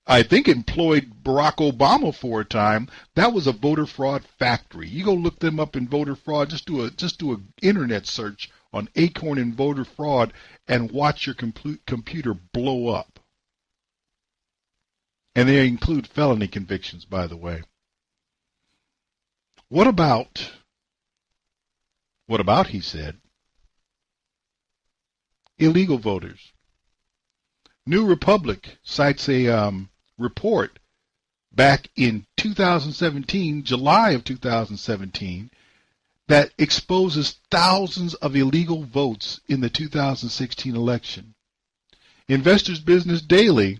I think employed Barack Obama for a time, that was a voter fraud factory. You go look them up in voter fraud, just do a internet search on ACORN and voter fraud and watch your computer blow up. And they include felony convictions, by the way. What about, he said, illegal voters? New Republic cites a report back in 2017, July of 2017, that exposes thousands of illegal votes in the 2016 election. Investors Business Daily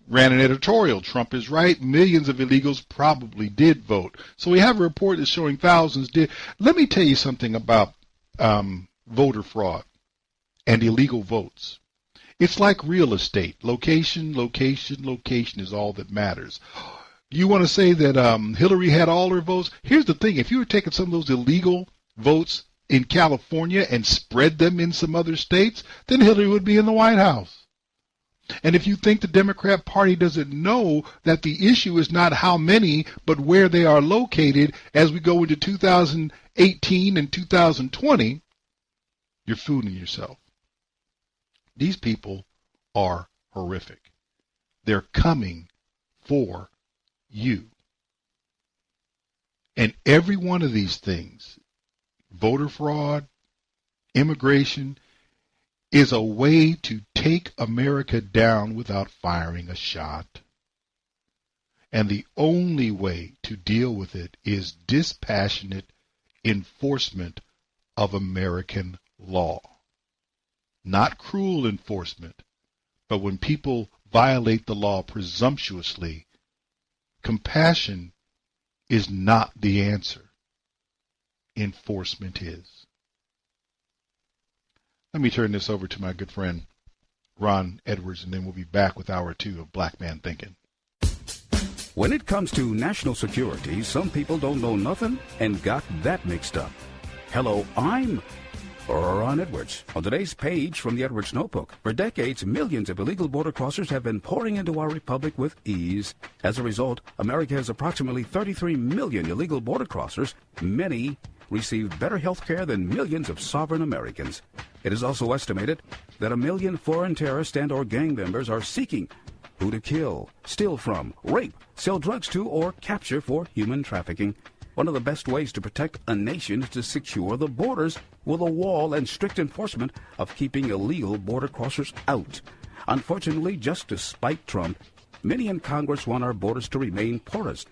ran an editorial, Trump is right, millions of illegals probably did vote. So we have a report that's showing thousands did. Let me tell you something about voter fraud and illegal votes. It's like real estate. Location, location, location is all that matters. You want to say that Hillary had all her votes? Here's the thing. If you were taking some of those illegal votes in California and spread them in some other states, then Hillary would be in the White House. And if you think the Democrat Party doesn't know that the issue is not how many, but where they are located as we go into 2018 and 2020, you're fooling yourself. These people are horrific. They're coming for you. And every one of these things, voter fraud, immigration, is a way to take America down without firing a shot. And the only way to deal with it is dispassionate enforcement of American law. Not cruel enforcement, but when people violate the law presumptuously, compassion is not the answer. Enforcement is. Let me turn this over to my good friend, Ron Edwards, and then we'll be back with hour 2 of Black Man Thinking. When it comes to national security, some people don't know nothing and got that mixed up. Hello, I'm Ron Edwards. On today's page from the Edwards Notebook, for decades, millions of illegal border crossers have been pouring into our republic with ease. As a result, America has approximately 33 million illegal border crossers. Many receive better health care than millions of sovereign Americans. It is also estimated that 1 million foreign terrorists and or gang members are seeking who to kill, steal from, rape, sell drugs to, or capture for human trafficking. One of the best ways to protect a nation is to secure the borders with a wall and strict enforcement of keeping illegal border crossers out. Unfortunately, just to spite Trump, many in Congress want our borders to remain porous.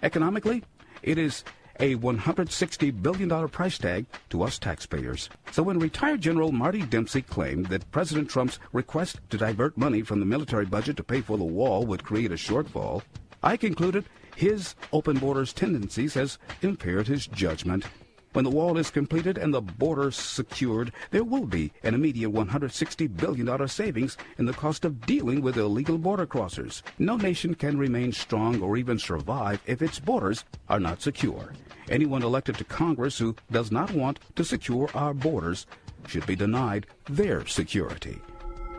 Economically, it is a $160 billion price tag to us taxpayers. So when retired General Marty Dempsey claimed that President Trump's request to divert money from the military budget to pay for the wall would create a shortfall, I concluded his open borders tendencies has impaired his judgment. When the wall is completed and the border secured, there will be an immediate $160 billion savings in the cost of dealing with illegal border crossers. No nation can remain strong or even survive if its borders are not secure. Anyone elected to Congress who does not want to secure our borders should be denied their security.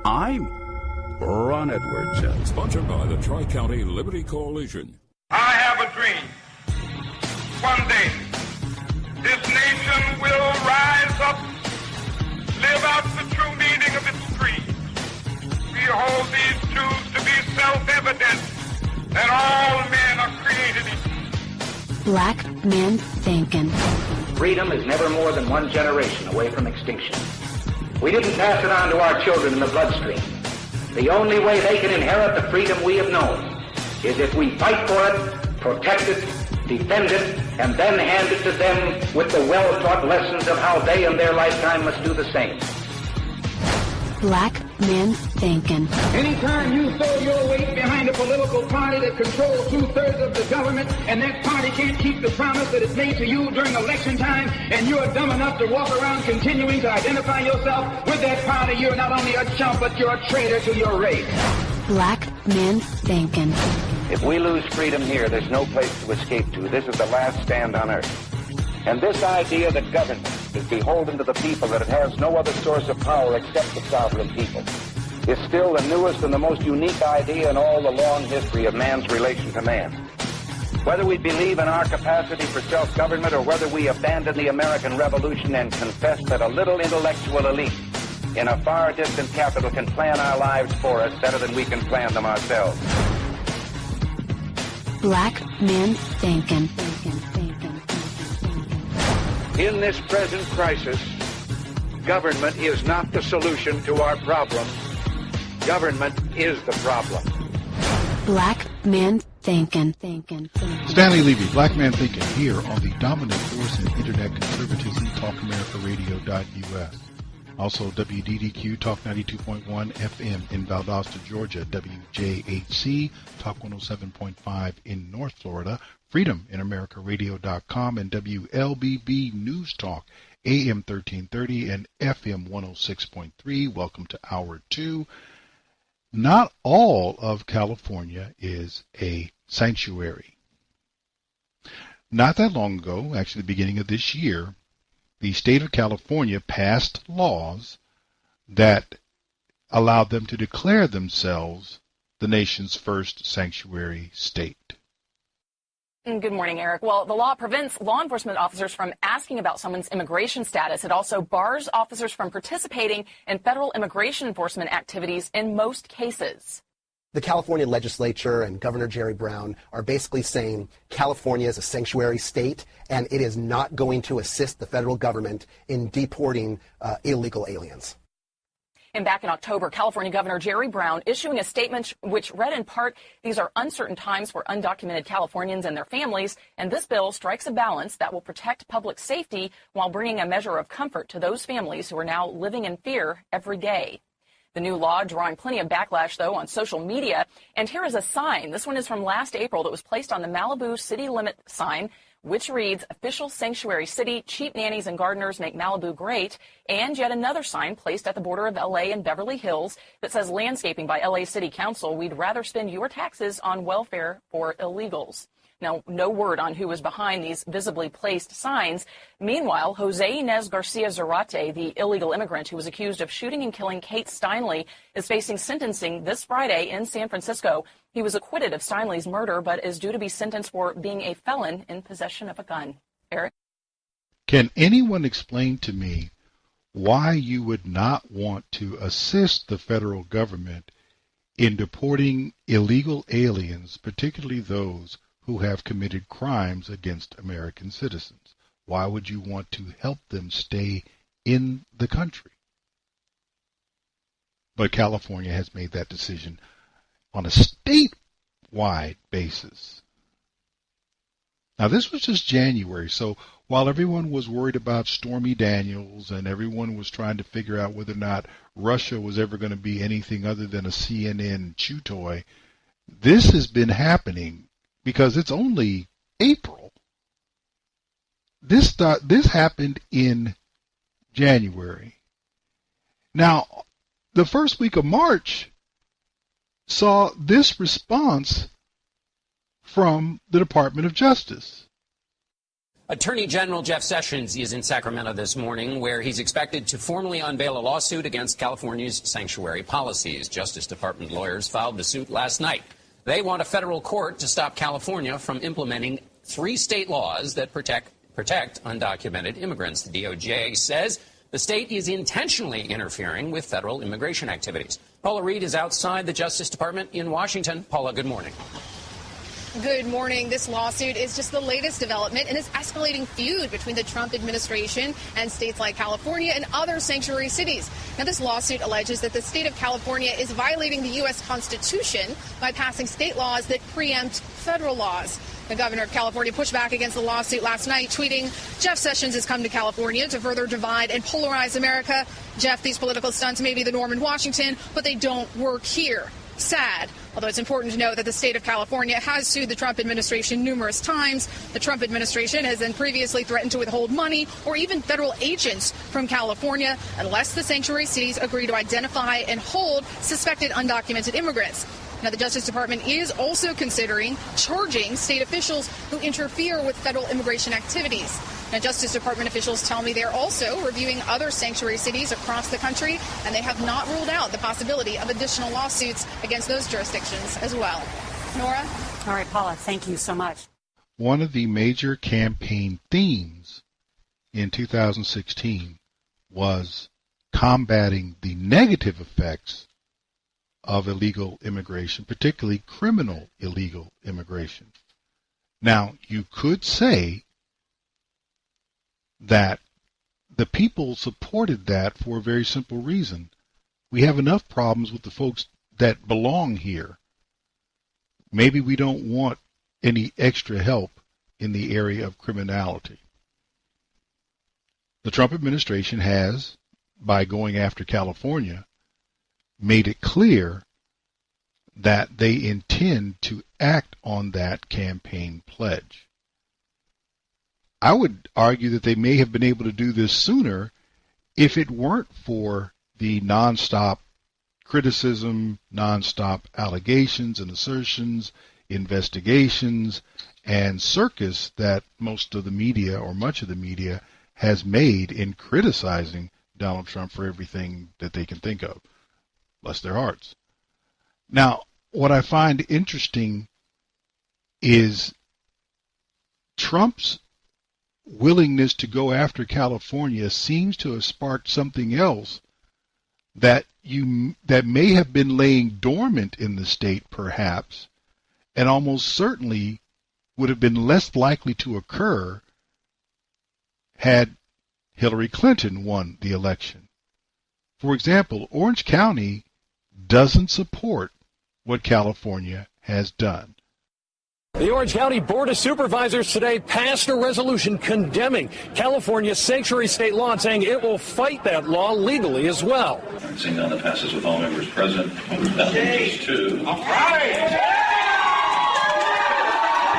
I'm Ron Edwards. Sponsored by the Tri-County Liberty Coalition. I have a dream. One day, this nation will rise up, live out the true meaning of its creed. We hold these truths to be self-evident, that all men are created equal. Black Man Thinkin. Freedom is never more than one generation away from extinction. We didn't pass it on to our children in the bloodstream. The only way they can inherit the freedom we have known is if we fight for it, protect it, defend it, and then hand it to them with the well-taught lessons of how they in their lifetime must do the same. Black Men Thinkin. Anytime you throw your weight behind a political party that controls 2/3 of the government, and that party can't keep the promise that it's made to you during election time, and you're dumb enough to walk around continuing to identify yourself with that party, you're not only a chump, but you're a traitor to your race. Black Men Thinkin. If we lose freedom here, there's no place to escape to. This is the last stand on earth. And this idea that government is beholden to the people, that it has no other source of power except the sovereign people, is still the newest and the most unique idea in all the long history of man's relation to man. Whether we believe in our capacity for self-government or whether we abandon the American Revolution and confess that a little intellectual elite in a far distant capital can plan our lives for us better than we can plan them ourselves. Black Men Thinkin. In this present crisis, government is not the solution to our problems. Government is the problem. Black Men Thinkin. Stanley Levy, Black Man Thinking, here on the dominant force in Internet conservatism, TalkAmericaRadio.us. Also, WDDQ, Talk 92.1 FM in Valdosta, Georgia, WJHC, Talk 107.5 in North Florida, Freedom in AmericaRadio.com, and WLBB News Talk, AM 1330 and FM 106.3. Welcome to Hour 2. Not all of California is a sanctuary. Not that long ago, actually the beginning of this year, the state of California passed laws that allowed them to declare themselves the nation's first sanctuary state. Good morning, Eric. Well, the law prevents law enforcement officers from asking about someone's immigration status. It also bars officers from participating in federal immigration enforcement activities in most cases. The California legislature and Governor Jerry Brown are basically saying California is a sanctuary state, and it is not going to assist the federal government in deporting illegal aliens. And back in October, California Governor Jerry Brown issuing a statement which read in part, "These are uncertain times for undocumented Californians and their families, and this bill strikes a balance that will protect public safety while bringing a measure of comfort to those families who are now living in fear every day." The new law drawing plenty of backlash, though, on social media. And here is a sign. This one is from last April that was placed on the Malibu city limit sign, which reads, "Official sanctuary city, cheap nannies and gardeners make Malibu great." And yet another sign placed at the border of L.A. and Beverly Hills that says, "Landscaping by L.A. City Council. We'd rather spend your taxes on welfare for illegals." Now, no word on who was behind these visibly placed signs. Meanwhile, Jose Inez Garcia Zarate, the illegal immigrant who was accused of shooting and killing Kate Stanley, is facing sentencing this Friday in San Francisco. He was acquitted of Stanley's murder, but is due to be sentenced for being a felon in possession of a gun. Eric? Can anyone explain to me why you would not want to assist the federal government in deporting illegal aliens, particularly those who have committed crimes against American citizens? Why would you want to help them stay in the country? But California has made that decision on a statewide basis. Now, this was just January, so while everyone was worried about Stormy Daniels and everyone was trying to figure out whether or not Russia was ever going to be anything other than a CNN chew toy, this has been happening because it's only April. This happened in January. Now, the first week of March saw this response from the Department of Justice. Attorney General Jeff Sessions is in Sacramento this morning, where he's expected to formally unveil a lawsuit against California's sanctuary policies. Justice Department lawyers filed the suit last night. They want a federal court to stop California from implementing 3 state laws that protect undocumented immigrants. The DOJ says the state is intentionally interfering with federal immigration activities. Paula Reed is outside the Justice Department in Washington. Paula, good morning. Good morning. This lawsuit is just the latest development in this escalating feud between the Trump administration and states like California and other sanctuary cities. Now, this lawsuit alleges that the state of California is violating the U.S. Constitution by passing state laws that preempt federal laws. The governor of California pushed back against the lawsuit last night, tweeting, "Jeff Sessions has come to California to further divide and polarize America. Jeff, these political stunts may be the norm in Washington, but they don't work here." Sad. Although it's important to note that the state of California has sued the Trump administration numerous times. The Trump administration has then previously threatened to withhold money or even federal agents from California unless the sanctuary cities agree to identify and hold suspected undocumented immigrants. Now, the Justice Department is also considering charging state officials who interfere with federal immigration activities. Now, Justice Department officials tell me they're also reviewing other sanctuary cities across the country, and they have not ruled out the possibility of additional lawsuits against those jurisdictions as well. Nora? All right, Paula, thank you so much. One of the major campaign themes in 2016 was combating the negative effects of illegal immigration, particularly criminal illegal immigration. Now, you could say that the people supported that for a very simple reason. We have enough problems with the folks that belong here. Maybe we don't want any extra help in the area of criminality. The Trump administration has, by going after California, made it clear that they intend to act on that campaign pledge. I would argue that they may have been able to do this sooner if it weren't for the nonstop criticism, nonstop allegations and assertions, investigations, and circus that most of the media, or much of the media, has made in criticizing Donald Trump for everything that they can think of. Bless their hearts. Now, what I find interesting is Trump's willingness to go after California seems to have sparked something else that may have been laying dormant in the state, perhaps, and almost certainly would have been less likely to occur had Hillary Clinton won the election. For example, Orange County doesn't support what California has done. The Orange County Board of Supervisors today passed a resolution condemning California's sanctuary state law and saying it will fight that law legally as well. Seeing none, that passes with all members present. That leaves us to... All right.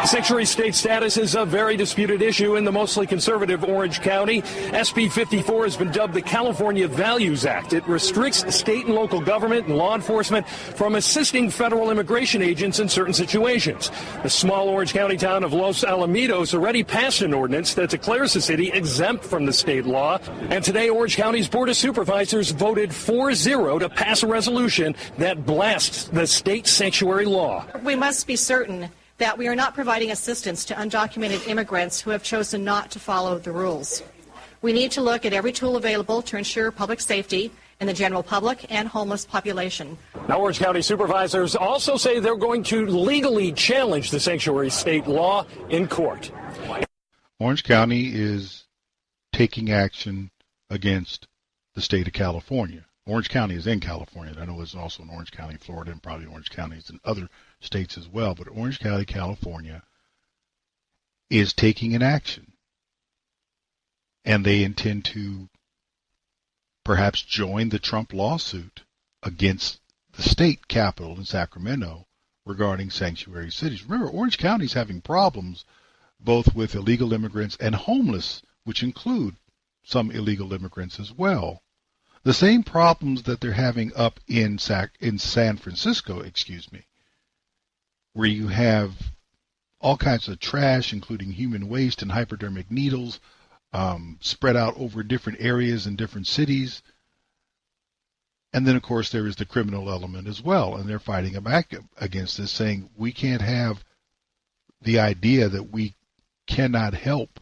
Sanctuary state status is a very disputed issue in the mostly conservative Orange County. SB 54 has been dubbed the California Values Act. It restricts state and local government and law enforcement from assisting federal immigration agents in certain situations. The small Orange County town of Los Alamitos already passed an ordinance that declares the city exempt from the state law. And today, Orange County's Board of Supervisors voted 4-0 to pass a resolution that blasts the state sanctuary law. We must be certain that we are not providing assistance to undocumented immigrants who have chosen not to follow the rules. We need to look at every tool available to ensure public safety in the general public and homeless population. Now, Orange County supervisors also say they're going to legally challenge the sanctuary state law in court. Orange County is taking action against the state of California. Orange County is in California. I know it's also in Orange County, Florida, and probably Orange County is in other states as well. But Orange County, California, is taking an action. And they intend to perhaps join the Trump lawsuit against the state capital in Sacramento regarding sanctuary cities. Remember, Orange County is having problems both with illegal immigrants and homeless, which include some illegal immigrants as well. The same problems that they're having up in San Francisco, where you have all kinds of trash, including human waste and hypodermic needles, spread out over different areas in different cities. And then, of course, there is the criminal element as well, and they're fighting back against this, saying we can't have the idea that we cannot help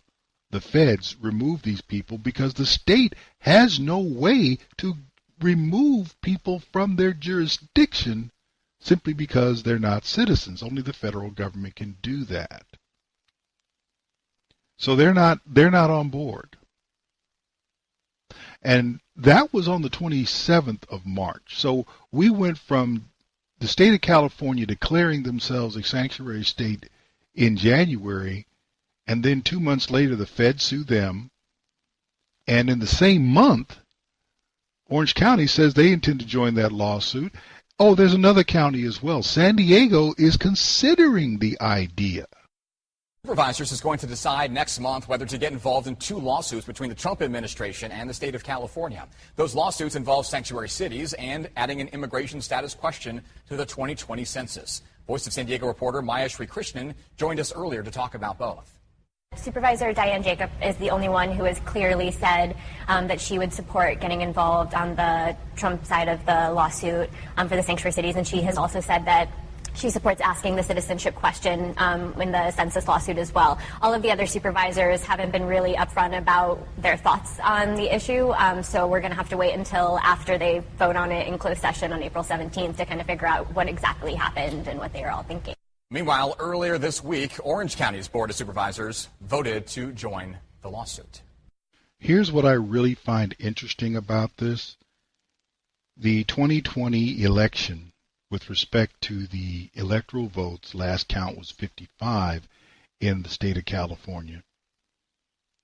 the feds remove these people because the state has no way to remove people from their jurisdiction simply because they're not citizens. Only the federal government can do that. So they're not on board. And that was on the 27th of March. So we went from the state of California declaring themselves a sanctuary state in January, and then 2 months later the Fed sued them. And in the same month, Orange County says they intend to join that lawsuit. Oh, there's another county as well. San Diego is considering the idea. Supervisors is going to decide next month whether to get involved in two lawsuits between the Trump administration and the state of California. Those lawsuits involve sanctuary cities and adding an immigration status question to the 2020 census. Voice of San Diego reporter Maya Srikrishnan joined us earlier to talk about both. Supervisor Diane Jacob is the only one who has clearly said that she would support getting involved on the Trump side of the lawsuit for the sanctuary cities, and she has also said that she supports asking the citizenship question in the census lawsuit as well. All of the other supervisors haven't been really upfront about their thoughts on the issue, so we're going to have to wait until after they vote on it in closed session on April 17th to kind of figure out what exactly happened and what they are all thinking. Meanwhile, earlier this week, Orange County's Board of Supervisors voted to join the lawsuit. Here's what I really find interesting about this. The 2020 election, with respect to the electoral votes, last count was 55 in the state of California,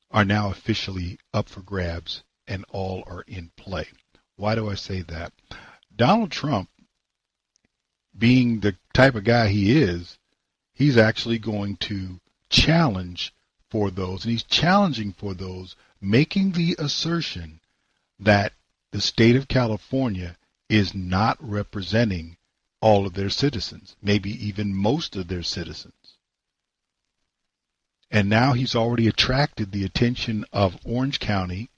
are now officially up for grabs and all are in play. Why do I say that? Donald Trump, being the type of guy he is, he's actually going to challenge for those, and he's challenging for those, making the assertion that the state of California is not representing all of their citizens, maybe even most of their citizens. And now he's already attracted the attention of Orange County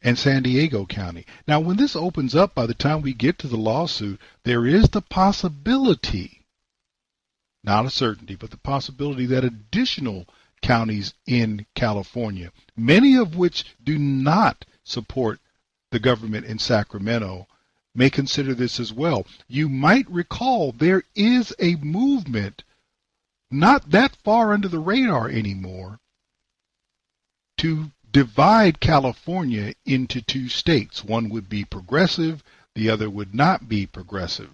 and San Diego County. Now, when this opens up, by the time we get to the lawsuit, there is the possibility, not a certainty, but the possibility that additional counties in California, many of which do not support the government in Sacramento, may consider this as well. You might recall there is a movement not that far under the radar anymore to divide California into two states. One would be progressive, the other would not be progressive.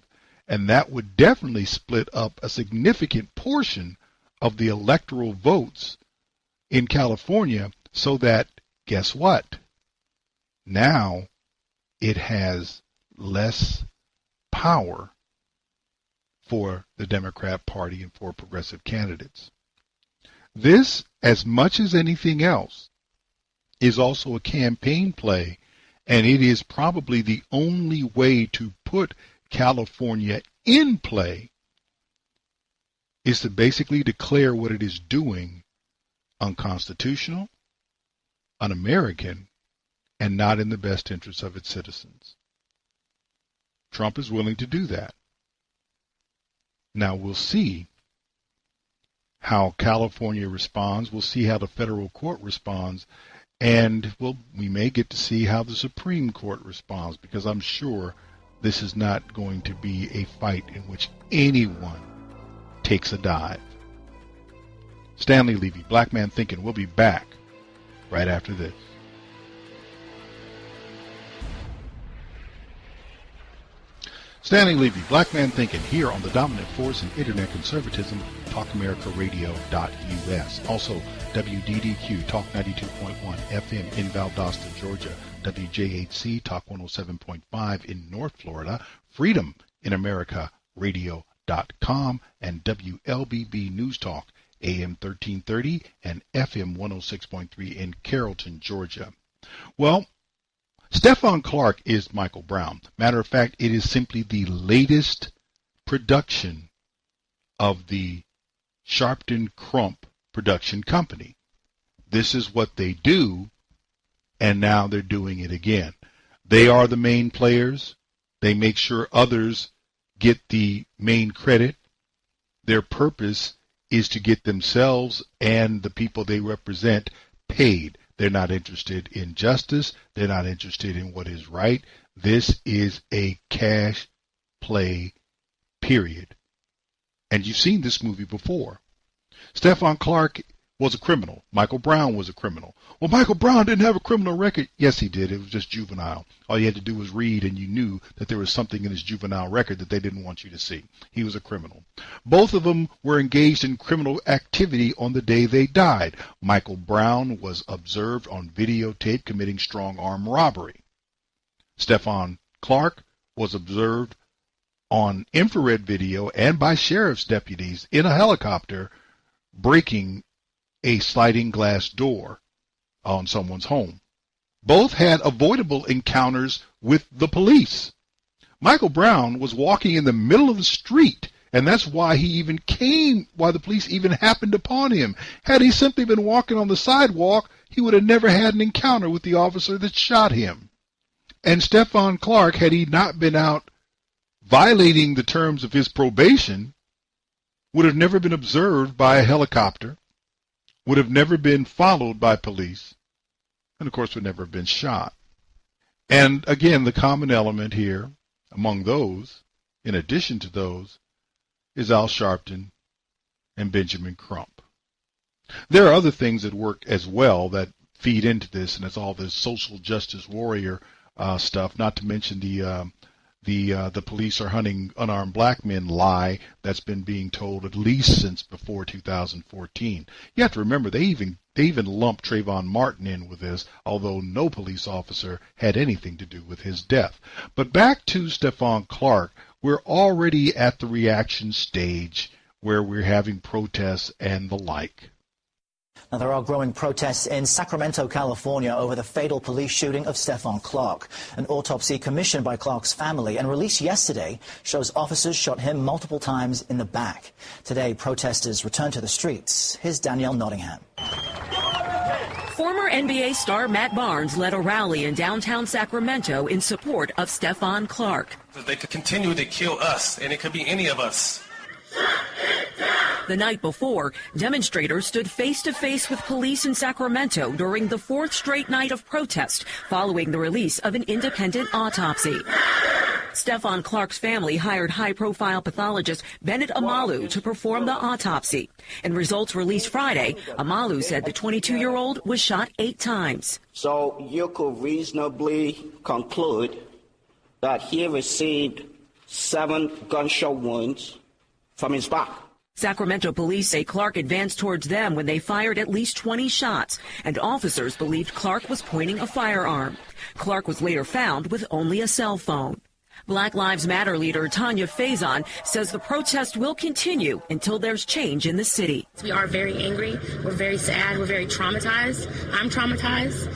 And that would definitely split up a significant portion of the electoral votes in California, so that, guess what? Now it has less power for the Democrat Party and for progressive candidates. This, as much as anything else, is also a campaign play, and it is probably the only way to put California in play, is to basically declare what it is doing unconstitutional, un-American, and not in the best interest of its citizens. Trump is willing to do that. Now we'll see how California responds. We'll see how the federal court responds. And we may get to see how the Supreme Court responds, because I'm sure this is not going to be a fight in which anyone takes a dive. Stanley Levy, Black Man Thinkin', will be back right after this. Stanley Levy, Black Man Thinkin', here on the dominant force in internet conservatism, TalkAmericaRadio.us. Also, WDDQ, Talk 92.1 FM in Valdosta, Georgia. WJHC, Talk 107.5 in North Florida. Freedom in America Radio.com. And WLBB News Talk, AM 1330 and FM 106.3 in Carrollton, Georgia. Well, Stephon Clark is Michael Brown. Matter of fact, it is simply the latest production of the Sharpton Crump production company. This is what they do, and now they're doing it again. They are the main players. They make sure others get the main credit. Their purpose is to get themselves and the people they represent paid. They're not interested in justice. They're not interested in what is right. This is a cash play period. And you've seen this movie before. Stephon Clark was a criminal. Michael Brown was a criminal. Well, Michael Brown didn't have a criminal record. Yes, he did. It was just juvenile. All you had to do was read, and you knew that there was something in his juvenile record that they didn't want you to see. He was a criminal. Both of them were engaged in criminal activity on the day they died. Michael Brown was observed on videotape committing strong-arm robbery. Stephon Clark was observed on infrared video and by sheriff's deputies in a helicopter breaking a sliding glass door on someone's home. Both had avoidable encounters with the police. Michael Brown was walking in the middle of the street, and that's why why the police even happened upon him. Had he simply been walking on the sidewalk, he would have never had an encounter with the officer that shot him. And Stephon Clark, had he not been out violating the terms of his probation, would have never been observed by a helicopter, would have never been followed by police, and of course would never have been shot. And again, the common element here among those, in addition to those, is Al Sharpton and Benjamin Crump. There are other things that work as well that feed into this, and it's all this social justice warrior stuff, not to mention the police are hunting unarmed black men lie that's been being told at least since before 2014. You have to remember they even lumped Trayvon Martin in with this, although no police officer had anything to do with his death. But back to Stephon Clark, we're already at the reaction stage where we're having protests and the like. Now, there are growing protests in Sacramento, California over the fatal police shooting of Stephon Clark. An autopsy commissioned by Clark's family and released yesterday shows officers shot him multiple times in the back. Today, protesters returned to the streets. Here's Danielle Nottingham. Former NBA star Matt Barnes led a rally in downtown Sacramento in support of Stephon Clark. They could continue to kill us, and it could be any of us. The night before, demonstrators stood face-to-face with police in Sacramento during the fourth straight night of protest following the release of an independent autopsy. Stephon Clark's family hired high-profile pathologist Bennett Amalu to perform the autopsy. In results released Friday, Amalu said the 22-year-old was shot 8 times. So you could reasonably conclude that he received 7 gunshot wounds from his back. Sacramento police say Clark advanced towards them when they fired at least 20 shots, and officers believed Clark was pointing a firearm. Clark was later found with only a cell phone. Black Lives Matter leader Tanya Faison says the protest will continue until there's change in the city. We are very angry. We're very sad. We're very traumatized. I'm traumatized.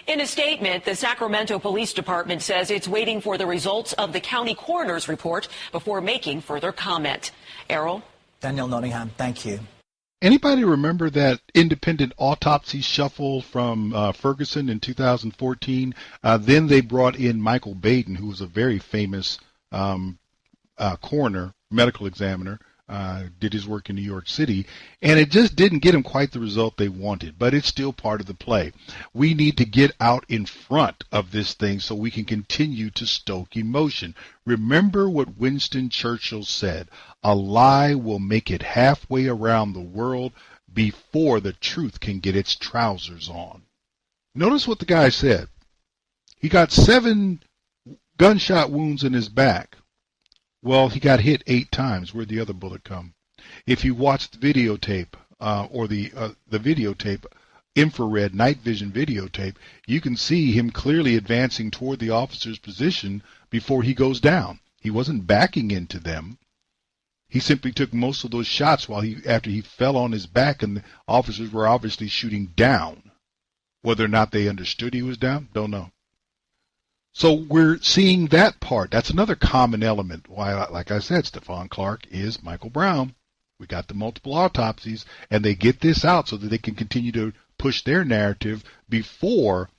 In a statement, the Sacramento Police Department says it's waiting for the results of the county coroner's report before making further comment. Errol? Danielle Nottingham, thank you. Anybody remember that independent autopsy shuffle from Ferguson in 2014? Then they brought in Michael Baden, who was a very famous coroner, medical examiner, did his work in New York City, and it just didn't get him quite the result they wanted, but it's still part of the play. We need to get out in front of this thing so we can continue to stoke emotion. Remember what Winston Churchill said, a lie will make it halfway around the world before the truth can get its trousers on. Notice what the guy said. He got 7 gunshot wounds in his back. Well, he got hit 8 times. Where'd the other bullet come? If you watch the videotape or the videotape, infrared night vision videotape, you can see him clearly advancing toward the officer's position before he goes down. He wasn't backing into them. He simply took most of those shots after he fell on his back, and the officers were obviously shooting down. Whether or not they understood he was down, don't know. So we're seeing that part. That's another common element. Why, like I said, Stephon Clark is Michael Brown. We got the multiple autopsies, and they get this out so that they can continue to push their narrative before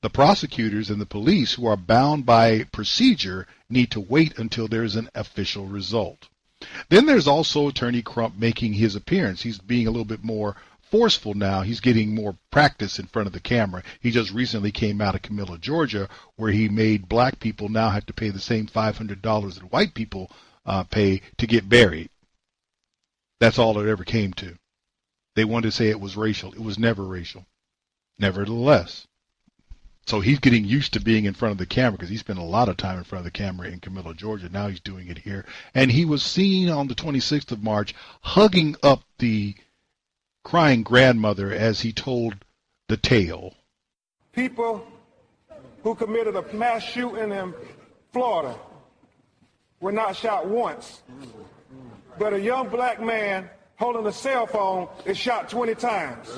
the prosecutors and the police, who are bound by procedure, need to wait until there's an official result. Then there's also Attorney Crump making his appearance. He's being a little bit more forceful now. He's getting more practice in front of the camera. He just recently came out of Camilla, Georgia, where he made black people now have to pay the same $500 that white people pay to get buried. That's all it ever came to. They wanted to say it was racial. It was never racial. Nevertheless. So he's getting used to being in front of the camera because he spent a lot of time in front of the camera in Camilla, Georgia. Now he's doing it here. And he was seen on the 26th of March hugging up the crying grandmother as he told the tale. People who committed a mass shooting in Florida were not shot once, but a young black man holding a cell phone is shot 20 times.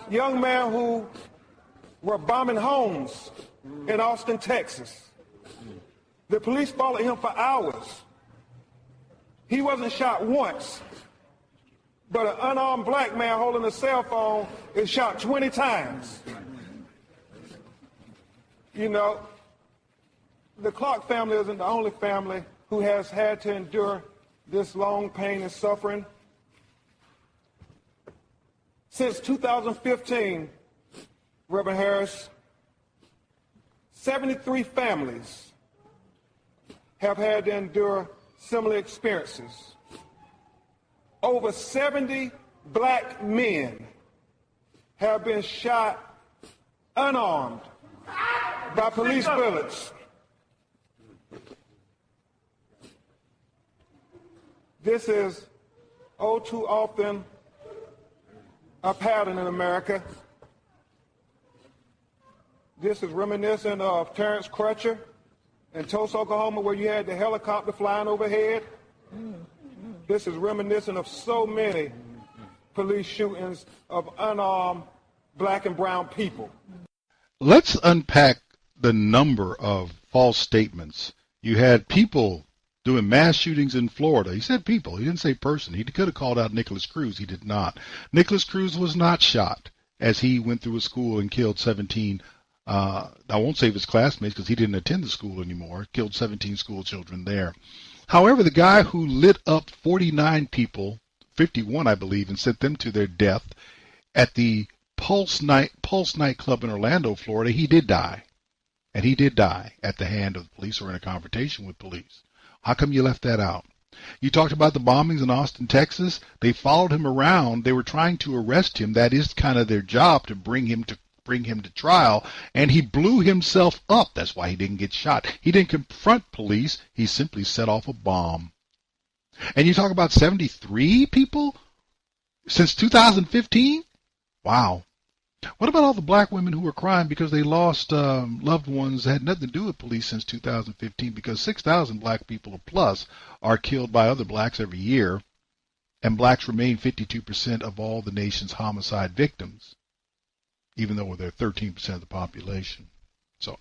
Young men who were bombing homes in Austin, Texas. The police followed him for hours. He wasn't shot once, but an unarmed black man holding a cell phone is shot 20 times. You know, the Clark family isn't the only family who has had to endure this long pain and suffering. Since 2015, Reverend Harris, 73 families have had to endure similar experiences. Over 70 black men have been shot unarmed by police bullets. This is all too often a pattern in America. This is reminiscent of Terrence Crutcher in Tulsa, Oklahoma, where you had the helicopter flying overhead. This is reminiscent of so many police shootings of unarmed black and brown people. Let's unpack the number of false statements. You had people doing mass shootings in Florida. He said people. He didn't say person. He could have called out Nicholas Cruz. He did not. Nicholas Cruz was not shot as he went through a school and killed 17, I won't say his classmates because he didn't attend the school anymore, killed 17 school children there. However, the guy who lit up 49 people, 51 I believe, and sent them to their death at the Pulse nightclub in Orlando, Florida, he did die. And he did die at the hand of the police or in a confrontation with police. How come you left that out? You talked about the bombings in Austin, Texas. They followed him around. They were trying to arrest him. That is kind of their job, to bring him to trial. And he blew himself up. That's why he didn't get shot. He didn't confront police. He simply set off a bomb. And you talk about 73 people since 2015? Wow. What about all the black women who were crying because they lost loved ones that had nothing to do with police since 2015? Because 6,000 black people or plus are killed by other blacks every year, and blacks remain 52% of all the nation's homicide victims, even though they're 13% of the population. So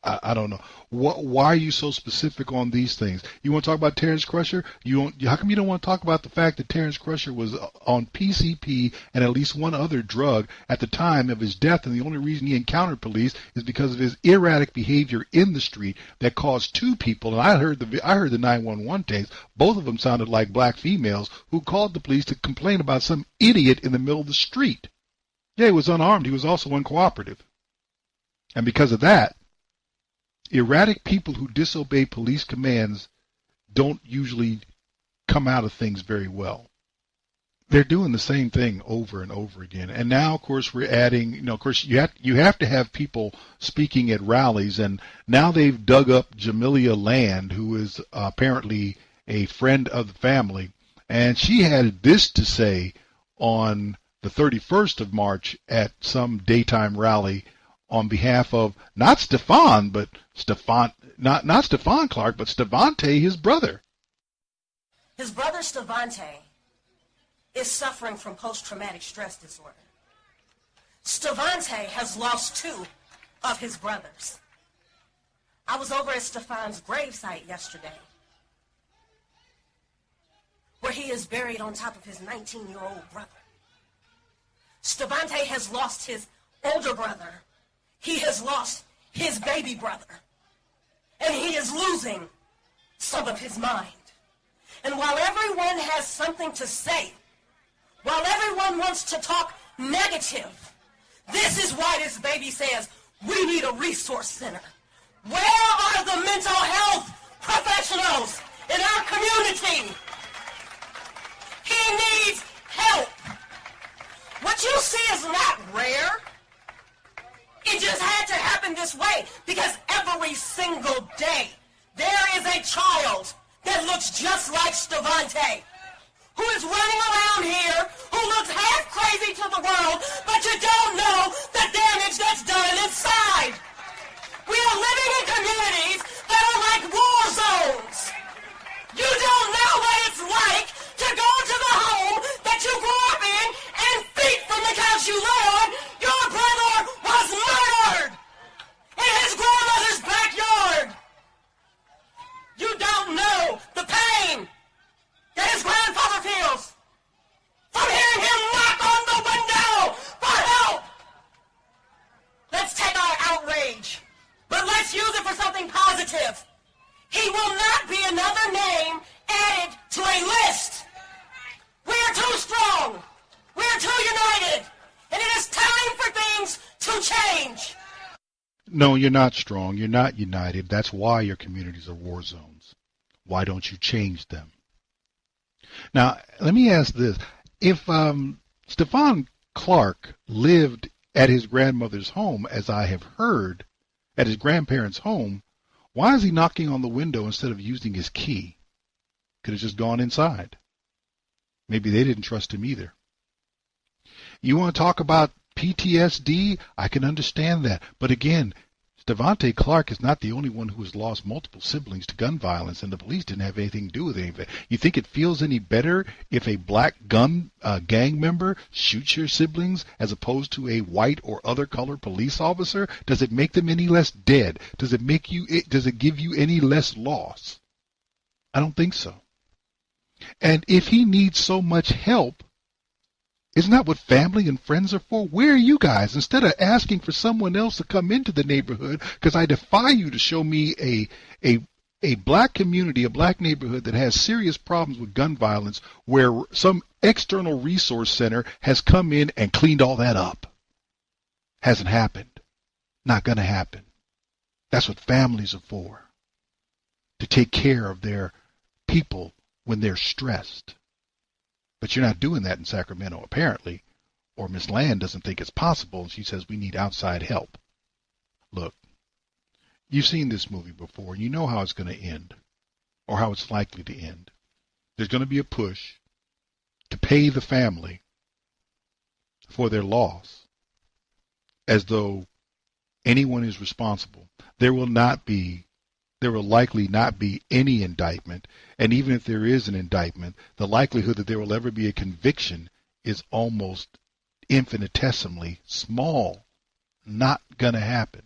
I don't know. Why are you so specific on these things? You want to talk about Terrence Crutcher? How come you don't want to talk about the fact that Terrence Crutcher was on PCP and at least one other drug at the time of his death, and the only reason he encountered police is because of his erratic behavior in the street that caused two people, and I heard the 911 tapes, both of them sounded like black females who called the police to complain about some idiot in the middle of the street. Yeah, he was unarmed. He was also uncooperative. And because of that, erratic people who disobey police commands don't usually come out of things very well. They're doing the same thing over and over again. And now, of course, we're adding, of course, you have to have people speaking at rallies. And now they've dug up Jamelia Land, who is apparently a friend of the family. And she had this to say on the 31st of March at some daytime rally on behalf of not Stephon, but not Stephon Clark, but Stevante, his brother. His brother Stevante is suffering from post-traumatic stress disorder. Stevante has lost 2 of his brothers. I was over at Stephan's gravesite yesterday, where he is buried on top of his 19-year-old brother. Stevante has lost his older brother. He has lost his baby brother. And he is losing some of his mind. And while everyone has something to say, while everyone wants to talk negative, this is why this baby says we need a resource center. Where are the mental health professionals in our community? He needs help. What you see is not rare. It just had to happen this way because every single day there is a child that looks just like Stephon, who is running around here, who looks half crazy to the world, but you don't know the damage that's done inside. We are living in communities that are like war zones. You don't know what it's like to go to the home that you grew up in and feet from the couch you lay on, your brother was murdered in his grandmother's backyard. You don't know the pain that his grandfather feels from hearing him knock on the window for help. Let's take our outrage, but let's use it for something positive. He will not be another name added to a list. We are too strong. We are too united. And it is time for things to change. No, you're not strong. You're not united. That's why your communities are war zones. Why don't you change them? Now, let me ask this. If Stephon Clark lived at his grandmother's home, as I have heard, at his grandparents' home, why is he knocking on the window instead of using his key? Could have just gone inside. Maybe they didn't trust him either. You want to talk about PTSD? I can understand that. But again, Stephon Clark is not the only one who has lost multiple siblings to gun violence, and the police didn't have anything to do with anything. You think it feels any better if a black gang member shoots your siblings as opposed to a white or other color police officer? Does it make them any less dead? Does it give you any less loss? I don't think so. And if he needs so much help, isn't that what family and friends are for? Where are you guys? Instead of asking for someone else to come into the neighborhood, because I defy you to show me a black community, a black neighborhood that has serious problems with gun violence, where some external resource center has come in and cleaned all that up. Hasn't happened. Not going to happen. That's what families are for. To take care of their people when they're stressed. But you're not doing that in Sacramento, apparently, or Miss Land doesn't think it's possible, and she says we need outside help. Look, you've seen this movie before, and you know how it's going to end, or how it's likely to end. There's going to be a push to pay the family for their loss, as though anyone is responsible. There will likely not be any indictment, and even if there is an indictment, the likelihood that there will ever be a conviction is almost infinitesimally small. Not going to happen.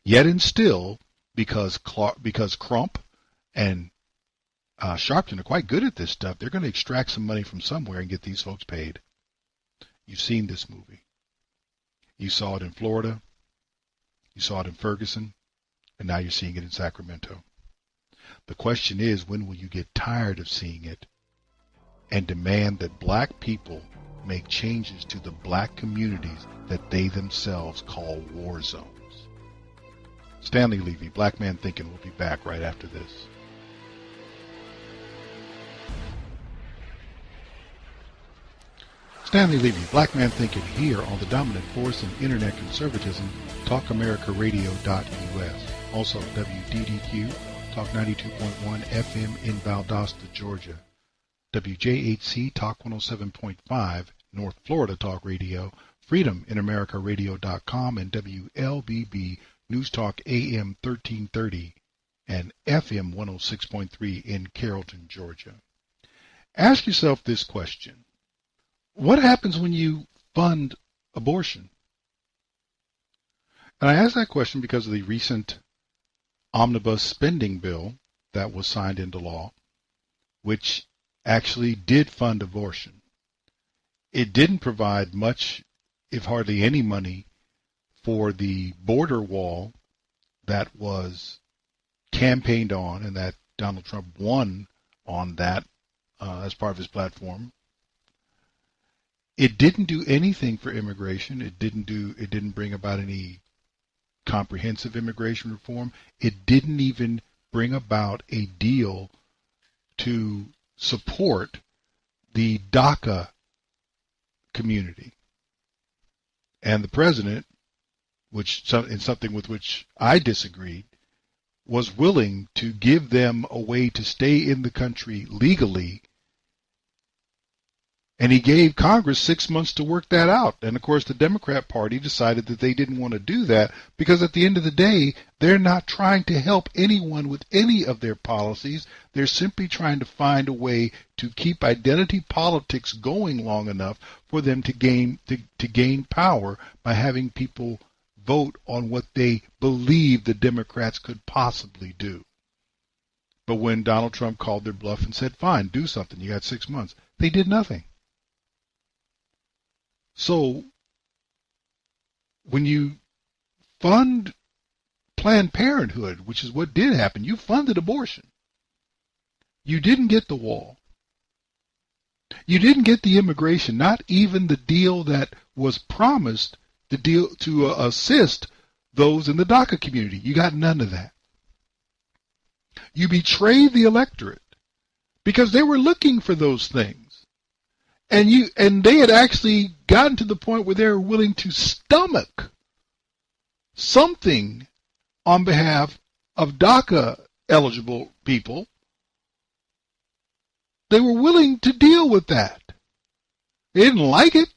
Yet and still, because Crump and Sharpton are quite good at this stuff, they're going to extract some money from somewhere and get these folks paid. You've seen this movie. You saw it in Florida. You saw it in Ferguson. And now you're seeing it in Sacramento. The question is, when will you get tired of seeing it and demand that black people make changes to the black communities that they themselves call war zones? Stanley Levy, Black Man Thinkin', will be back right after this. Stanley Levy, Black Man Thinkin', here on the dominant force in internet conservatism, TalkAmericaRadio.us. Also WDDQ, Talk 92.1 FM in Valdosta, Georgia. WJHC, Talk 107.5, North Florida Talk Radio, FreedomInAmericaRadio.com, and WLBB News Talk AM 1330 and FM 106.3 in Carrollton, Georgia. Ask yourself this question. What happens when you fund abortion? And I ask that question because of the recent omnibus spending bill that was signed into law, which actually did fund abortion. It didn't provide much, if hardly any money, for the border wall that was campaigned on and that Donald Trump won on that as part of his platform. It didn't do anything for immigration. It didn't bring about any comprehensive immigration reform. It didn't even bring about a deal to support the DACA community. And the president, which in something with which I disagreed, was willing to give them a way to stay in the country legally. And he gave Congress 6 months to work that out. And, of course, the Democrat Party decided that they didn't want to do that because at the end of the day, they're not trying to help anyone with any of their policies. They're simply trying to find a way to keep identity politics going long enough for them to gain power by having people vote on what they believe the Democrats could possibly do. But when Donald Trump called their bluff and said, fine, do something, you got 6 months, they did nothing. So when you fund Planned Parenthood, which is what did happen, you funded abortion. You didn't get the wall. You didn't get the immigration, not even the deal that was promised, the deal to assist those in the DACA community. You got none of that. You betrayed the electorate because they were looking for those things. And they had actually gotten to the point where they were willing to stomach something on behalf of DACA eligible people. They were willing to deal with that. They didn't like it.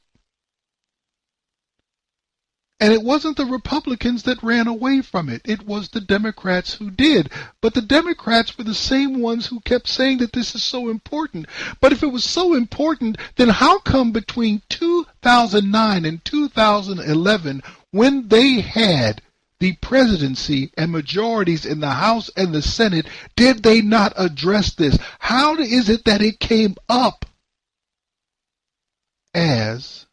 And it wasn't the Republicans that ran away from it. It was the Democrats who did. But the Democrats were the same ones who kept saying that this is so important. But if it was so important, then how come between 2009 and 2011, when they had the presidency and majorities in the House and the Senate, did they not address this? How is it that it came up as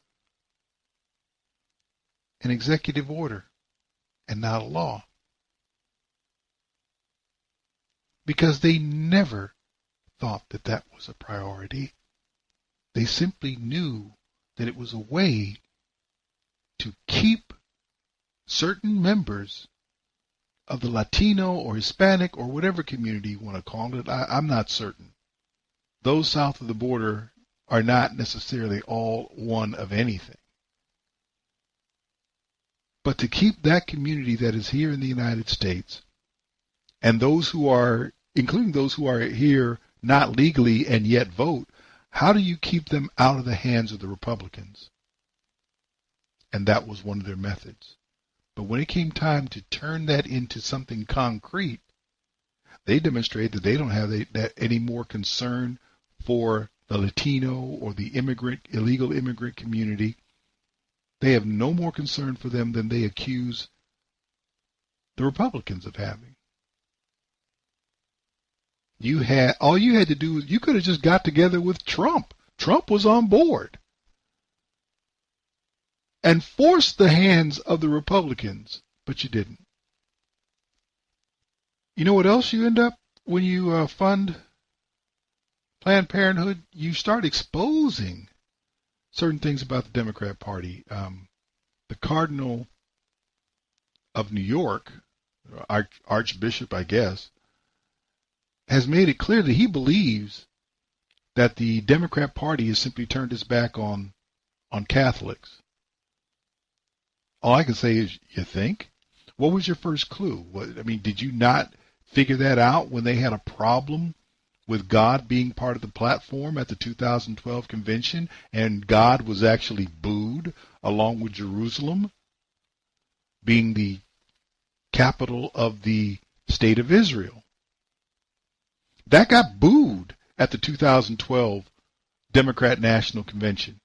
an executive order and not a law? Because they never thought that that was a priority. They simply knew that it was a way to keep certain members of the Latino or Hispanic or whatever community you want to call it. I'm not certain. Those south of the border are not necessarily all one of anything. But to keep that community that is here in the United States, and those who are, including those who are here not legally and yet vote, how do you keep them out of the hands of the Republicans? And that was one of their methods. But when it came time to turn that into something concrete, they demonstrated that they don't have any more concern for the Latino or the illegal immigrant community. They have no more concern for them than they accuse the Republicans of having. All you had to do was you could have just got together with Trump. Trump was on board. And forced the hands of the Republicans, but you didn't. You know what else you end up when you fund Planned Parenthood? You start exposing certain things about the Democrat Party. The Cardinal of New York, Archbishop, I guess, has made it clear that he believes that the Democrat Party has simply turned its back on Catholics. All I can say is, you think? What was your first clue? Did you not figure that out when they had a problem with God being part of the platform at the 2012 convention, and God was actually booed along with Jerusalem being the capital of the state of Israel? That got booed at the 2012 Democrat National Convention.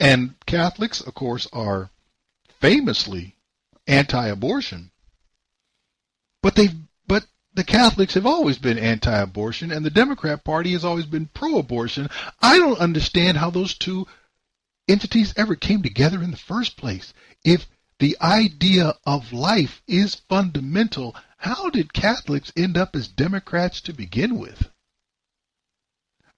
And Catholics, of course, are famously anti-abortion. But the Catholics have always been anti-abortion, and the Democrat Party has always been pro-abortion. I don't understand how those two entities ever came together in the first place. If the idea of life is fundamental, how did Catholics end up as Democrats to begin with?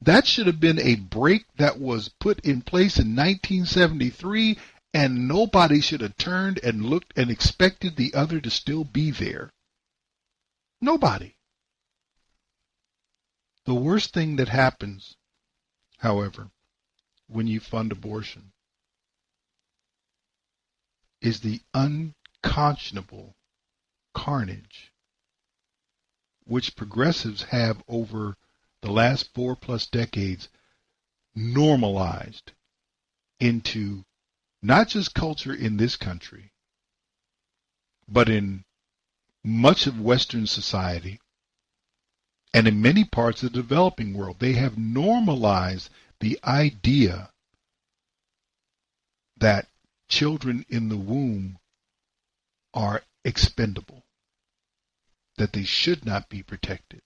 That should have been a break that was put in place in 1973 and nobody should have turned and looked and expected the other to still be there. Nobody. The worst thing that happens, however, when you fund abortion is the unconscionable carnage which progressives have over the last 4+ decades normalized into not just culture in this country, but in much of Western society and in many parts of the developing world. They have normalized the idea that children in the womb are expendable, that they should not be protected.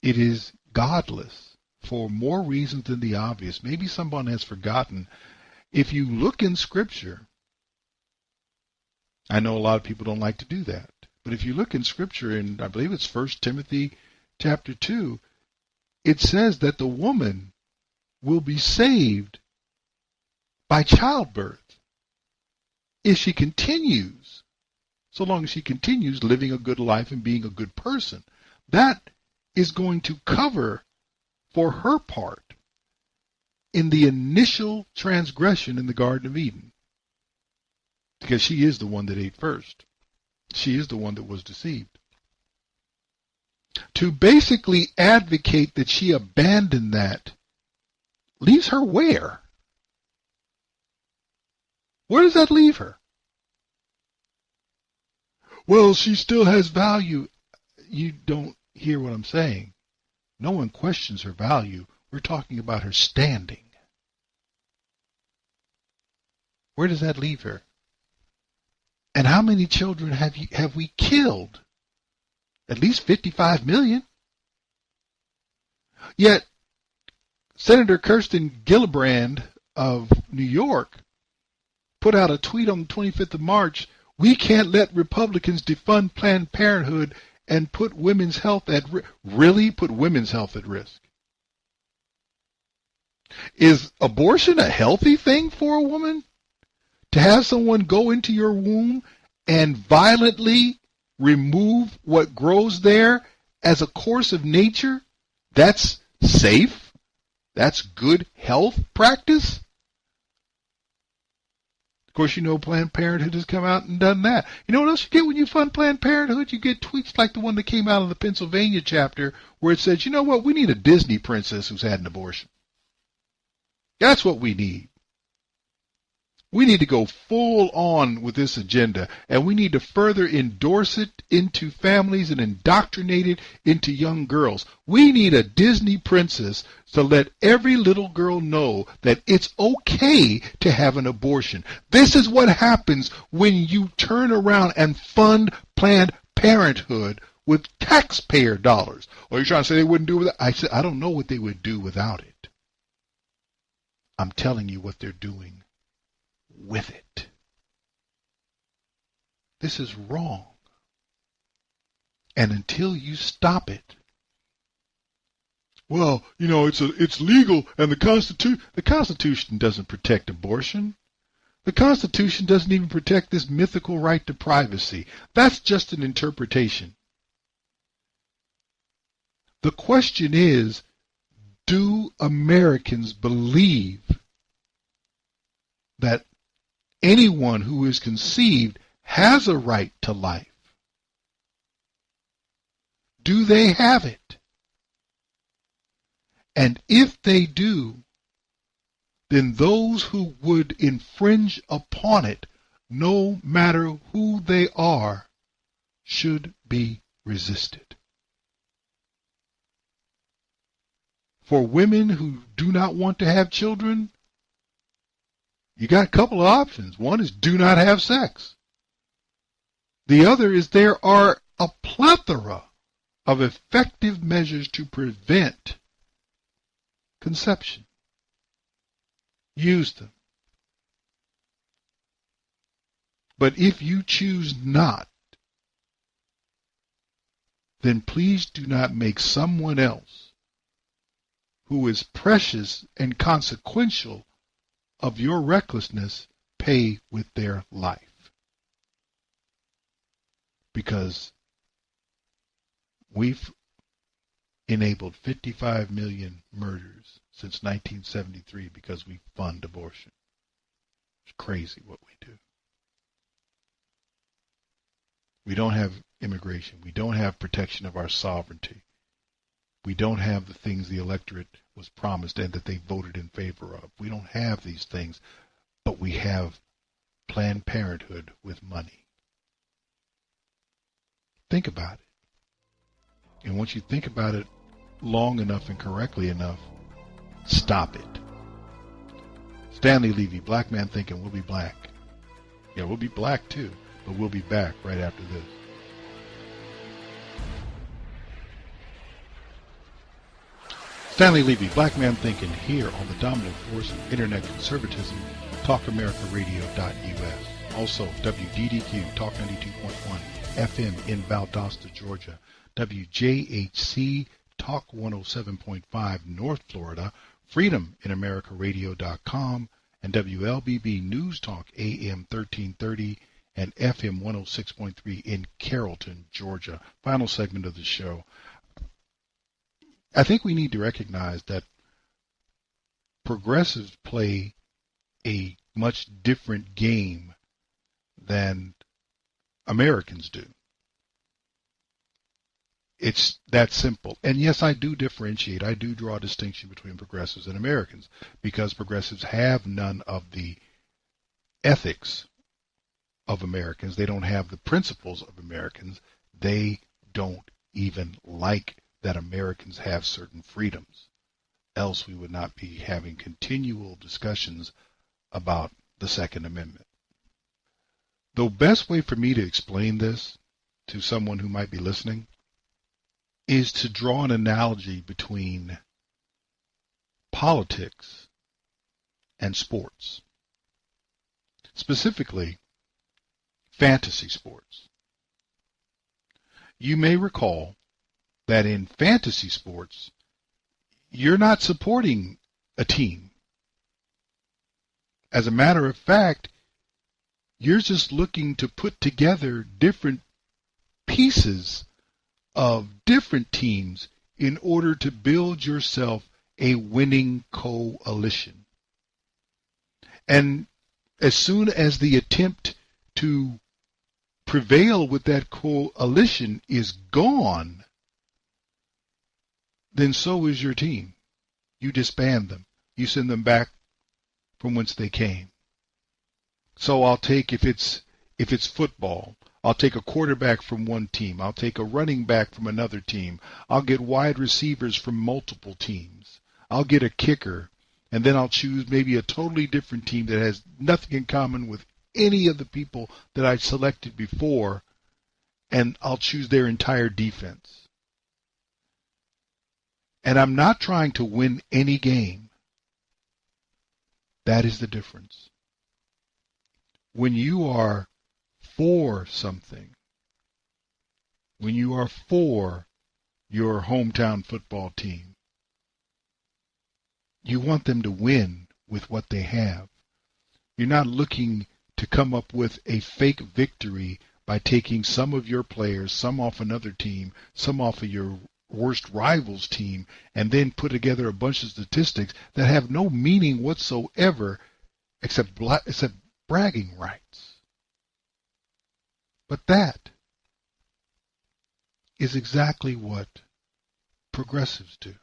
It is godless for more reasons than the obvious. Maybe someone has forgotten. If you look in Scripture, I know a lot of people don't like to do that, but if you look in Scripture, in I believe it's 1 Timothy chapter 2, it says that the woman will be saved by childbirth if she continues, so long as she continues living a good life and being a good person. That is going to cover for her part in the initial transgression in the Garden of Eden, because she is the one that ate first. She is the one that was deceived. To basically advocate that she abandoned that leaves her where? Where does that leave her? Well, she still has value. You don't hear what I'm saying. No one questions her value. We're talking about her standing. Where does that leave her? And how many children have we killed? At least 55 million. Yet, Senator Kirsten Gillibrand of New York put out a tweet on the 25th of March, "We can't let Republicans defund Planned Parenthood and put women's health at risk." Really put women's health at risk? Is abortion a healthy thing for a woman? To have someone go into your womb and violently remove what grows there as a course of nature? That's safe? That's good health practice? Of course, you know Planned Parenthood has come out and done that. You know what else you get when you fund Planned Parenthood? You get tweets like the one that came out of the Pennsylvania chapter where it says, you know what, we need a Disney princess who's had an abortion. That's what we need. We need to go full on with this agenda, and we need to further endorse it into families and indoctrinate it into young girls. We need a Disney princess to let every little girl know that it's okay to have an abortion. This is what happens when you turn around and fund Planned Parenthood with taxpayer dollars. Or you're trying to say they wouldn't do it without? I said, I don't know what they would do without it. I'm telling you what they're doing with it. This is wrong. And until you stop it, well, you know, it's legal, and the Constitution doesn't protect abortion. The Constitution doesn't even protect this mythical right to privacy. That's just an interpretation. The question is, do Americans believe that anyone who is conceived has a right to life? Do they have it? And if they do, then those who would infringe upon it, no matter who they are, should be resisted. For women who do not want to have children, you got a couple of options. One is do not have sex. The other is there are a plethora of effective measures to prevent conception. Use them. But if you choose not, then please do not make someone else who is precious and consequential of your recklessness pay with their life. Because we've enabled 55 million murders since 1973 because we fund abortion. It's crazy what we do. We don't have immigration. We don't have protection of our sovereignty. We don't have the things the electorate was promised and that they voted in favor of. We don't have these things, but we have Planned Parenthood with money. Think about it. And once you think about it long enough and correctly enough, stop it. Stanley, Levy, Black Man Thinking. We'll be black. Yeah, we'll be black too, but we'll be back right after this. Stanley Levy, Black Man Thinking, here on the dominant force of internet conservatism, TalkAmericaRadio.us. Also, WDDQ, Talk 92.1 FM in Valdosta, Georgia. WJHC, Talk 107.5 North Florida. FreedomInAmericaRadio.com. And WLBB News Talk AM 1330 and FM 106.3 in Carrollton, Georgia. Final segment of the show. I think we need to recognize that progressives play a much different game than Americans do. It's that simple. And yes, I do differentiate. I do draw a distinction between progressives and Americans because progressives have none of the ethics of Americans. They don't have the principles of Americans. They don't even like that Americans have certain freedoms. Else we would not be having continual discussions about the Second Amendment. The best way for me to explain this to someone who might be listening is to draw an analogy between politics and sports. Specifically, fantasy sports. You may recall that in fantasy sports, you're not supporting a team. As a matter of fact, you're just looking to put together different pieces of different teams in order to build yourself a winning coalition. And as soon as the attempt to prevail with that coalition is gone, then so is your team. You disband them. You send them back from whence they came. So I'll take, if it's football, I'll take a quarterback from one team. I'll take a running back from another team. I'll get wide receivers from multiple teams. I'll get a kicker, and then I'll choose maybe a totally different team that has nothing in common with any of the people that I selected before, and I'll choose their entire defense. And I'm not trying to win any game. That is the difference. When you are for something, when you are for your hometown football team, you want them to win with what they have. You're not looking to come up with a fake victory by taking some of your players, some off another team, some off of your worst rival's team, and then put together a bunch of statistics that have no meaning whatsoever except bragging rights. But that is exactly what progressives do.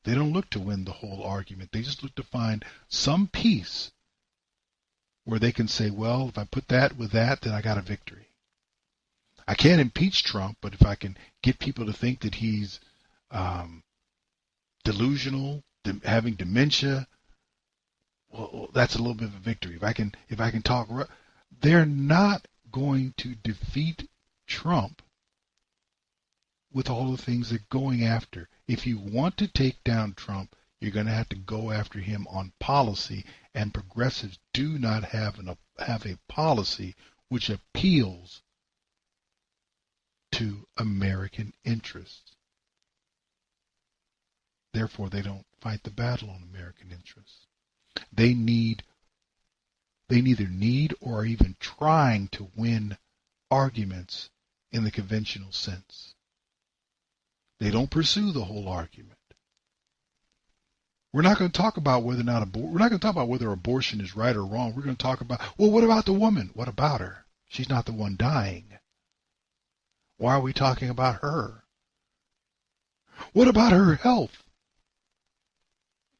They don't look to win the whole argument. They just look to find some piece where they can say, well, if I put that with that, then I got a victory. I can't impeach Trump, but if I can get people to think that he's delusional, having dementia, well, that's a little bit of a victory. If I can talk, they're not going to defeat Trump with all the things they're going after. If you want to take down Trump, you're going to have to go after him on policy, and progressives do not have a policy which appeals to American interests. Therefore, they don't fight the battle on American interests. They neither need or are even trying to win arguments in the conventional sense. They don't pursue the whole argument. We're not going to talk about whether or not we're not going to talk about whether abortion is right or wrong. We're going to talk about, well, what about the woman? What about her? She's not the one dying. Why are we talking about her? What about her health?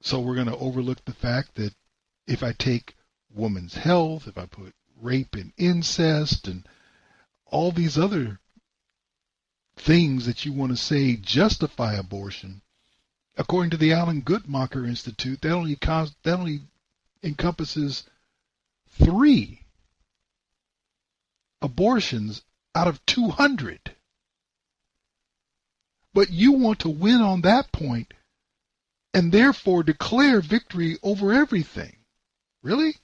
So we're going to overlook the fact that if I take woman's health, if I put rape and incest and all these other things that you want to say justify abortion, according to the Alan Guttmacher Institute, that only encompasses 3 abortions out of 200. But you want to win on that point and therefore declare victory over everything. Really?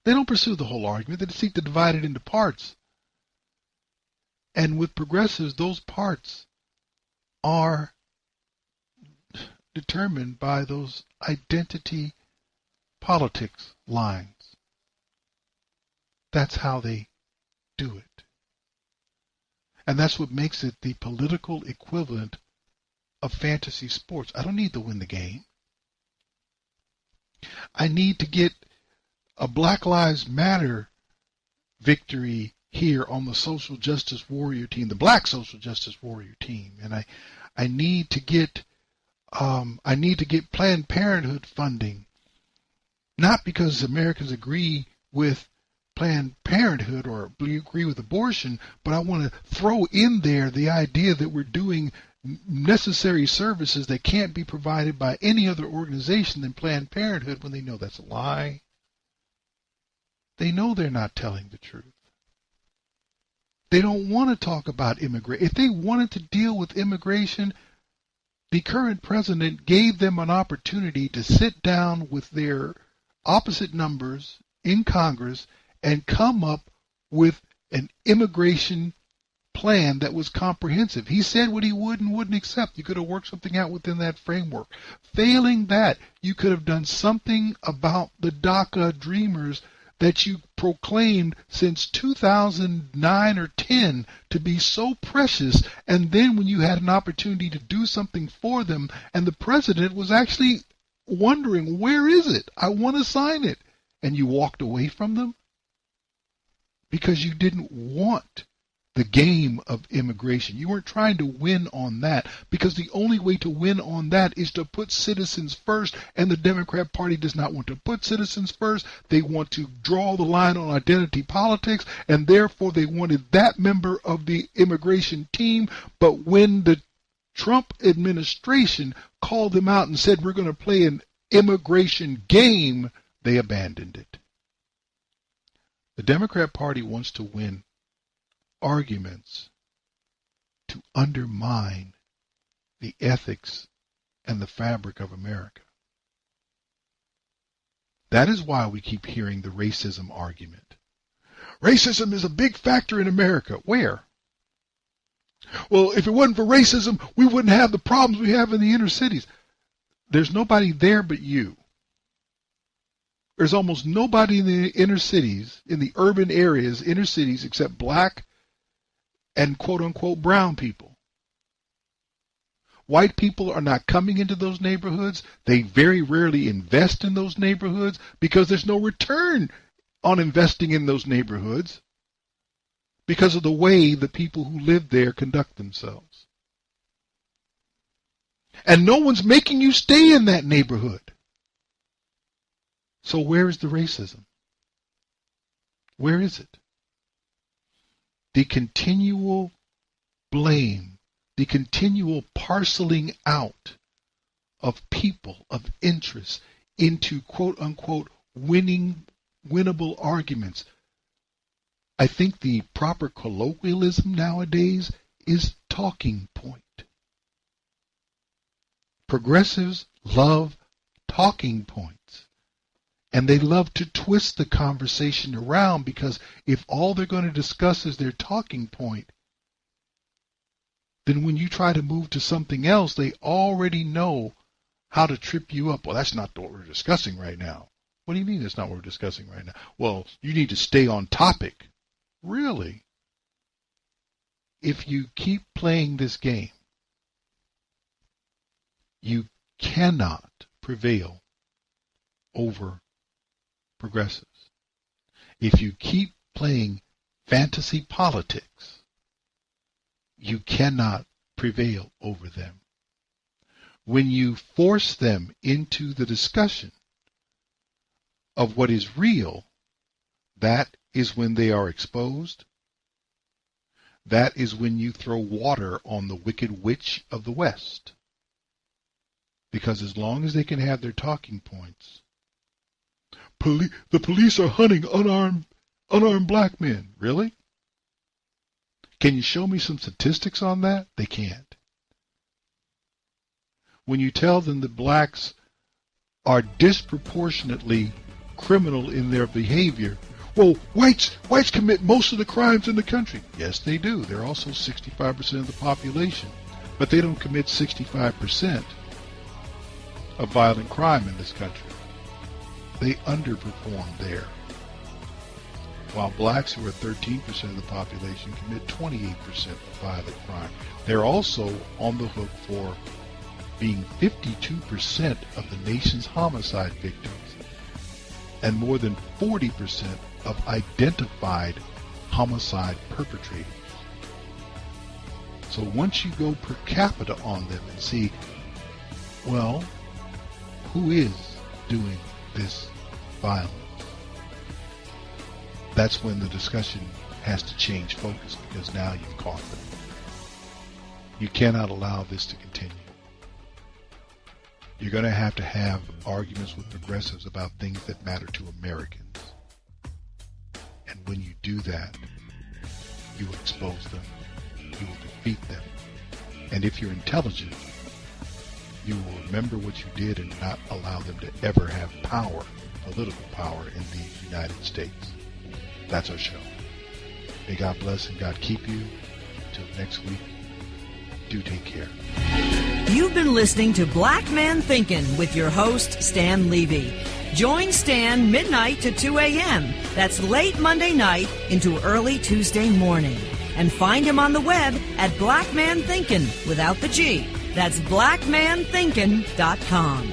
They don't pursue the whole argument. They seek to divide it into parts. And with progressives, those parts are determined by those identity politics lines. That's how they do it. And that's what makes it the political equivalent of fantasy sports. I don't need to win the game. I need to get a Black Lives Matter victory here on the social justice warrior team, the black social justice warrior team. And I need to get Planned Parenthood funding, not because Americans agree with Planned Parenthood or agree with abortion, but I want to throw in there the idea that we're doing necessary services that can't be provided by any other organization than Planned Parenthood, when they know that's a lie. They know they're not telling the truth. They don't want to talk about immigration. If they wanted to deal with immigration, the current president gave them an opportunity to sit down with their opposite numbers in Congress and come up with an immigration plan that was comprehensive. He said what he would and wouldn't accept. You could have worked something out within that framework. Failing that, you could have done something about the DACA dreamers that you proclaimed since 2009 or 10 to be so precious, and then when you had an opportunity to do something for them, and the president was actually wondering, where is it? I want to sign it. And you walked away from them because you didn't want the game of immigration. You weren't trying to win on that, because the only way to win on that is to put citizens first, and the Democrat Party does not want to put citizens first. They want to draw the line on identity politics, and therefore they wanted that member of the immigration team. But when the Trump administration called them out and said, we're going to play an immigration game, they abandoned it. The Democrat Party wants to win arguments to undermine the ethics and the fabric of America. That is why we keep hearing the racism argument. Racism is a big factor in America. Where? Well, if it wasn't for racism, we wouldn't have the problems we have in the inner cities. There's nobody there but you. There's almost nobody in the inner cities, in the urban areas, inner cities, except black and quote-unquote brown people. White people are not coming into those neighborhoods. They very rarely invest in those neighborhoods because there's no return on investing in those neighborhoods because of the way the people who live there conduct themselves. And no one's making you stay in that neighborhood. So where is the racism? Where is it? The continual blame, the continual parceling out of people, of interests, into quote-unquote winnable arguments. I think the proper colloquialism nowadays is talking point. Progressives love talking points. And they love to twist the conversation around, because if all they're going to discuss is their talking point, then when you try to move to something else, they already know how to trip you up. Well, that's not what we're discussing right now. What do you mean that's not what we're discussing right now? Well, you need to stay on topic. Really? If you keep playing this game, you cannot prevail over progressives. If you keep playing fantasy politics, you cannot prevail over them. When you force them into the discussion of what is real, that is when they are exposed. That is when you throw water on the wicked witch of the West. Because as long as they can have their talking points, the police are hunting unarmed black men. Really? Can you show me some statistics on that? They can't. When you tell them that blacks are disproportionately criminal in their behavior, well, whites commit most of the crimes in the country. Yes, they do. They're also 65% of the population. But they don't commit 65% of violent crime in this country. They underperform there. While blacks, who are 13% of the population, commit 28% of violent crime. They're also on the hook for being 52% of the nation's homicide victims and more than 40% of identified homicide perpetrators. So once you go per capita on them and see, well, who is doing this violence? That's when the discussion has to change focus, because now you've caught them. You cannot allow this to continue. You're going to have arguments with progressives about things that matter to Americans. And when you do that, you will expose them. You will defeat them. And if you're intelligent, you will remember what you did and not allow them to ever have power, political power, in the United States. That's our show. May God bless and God keep you. Until next week, do take care. You've been listening to Black Man Thinkin' with your host, Stan Levy. Join Stan midnight to 2 a.m. That's late Monday night into early Tuesday morning. And find him on the web at Black Man Thinkin' without the G. That's blackmanthinkin.com.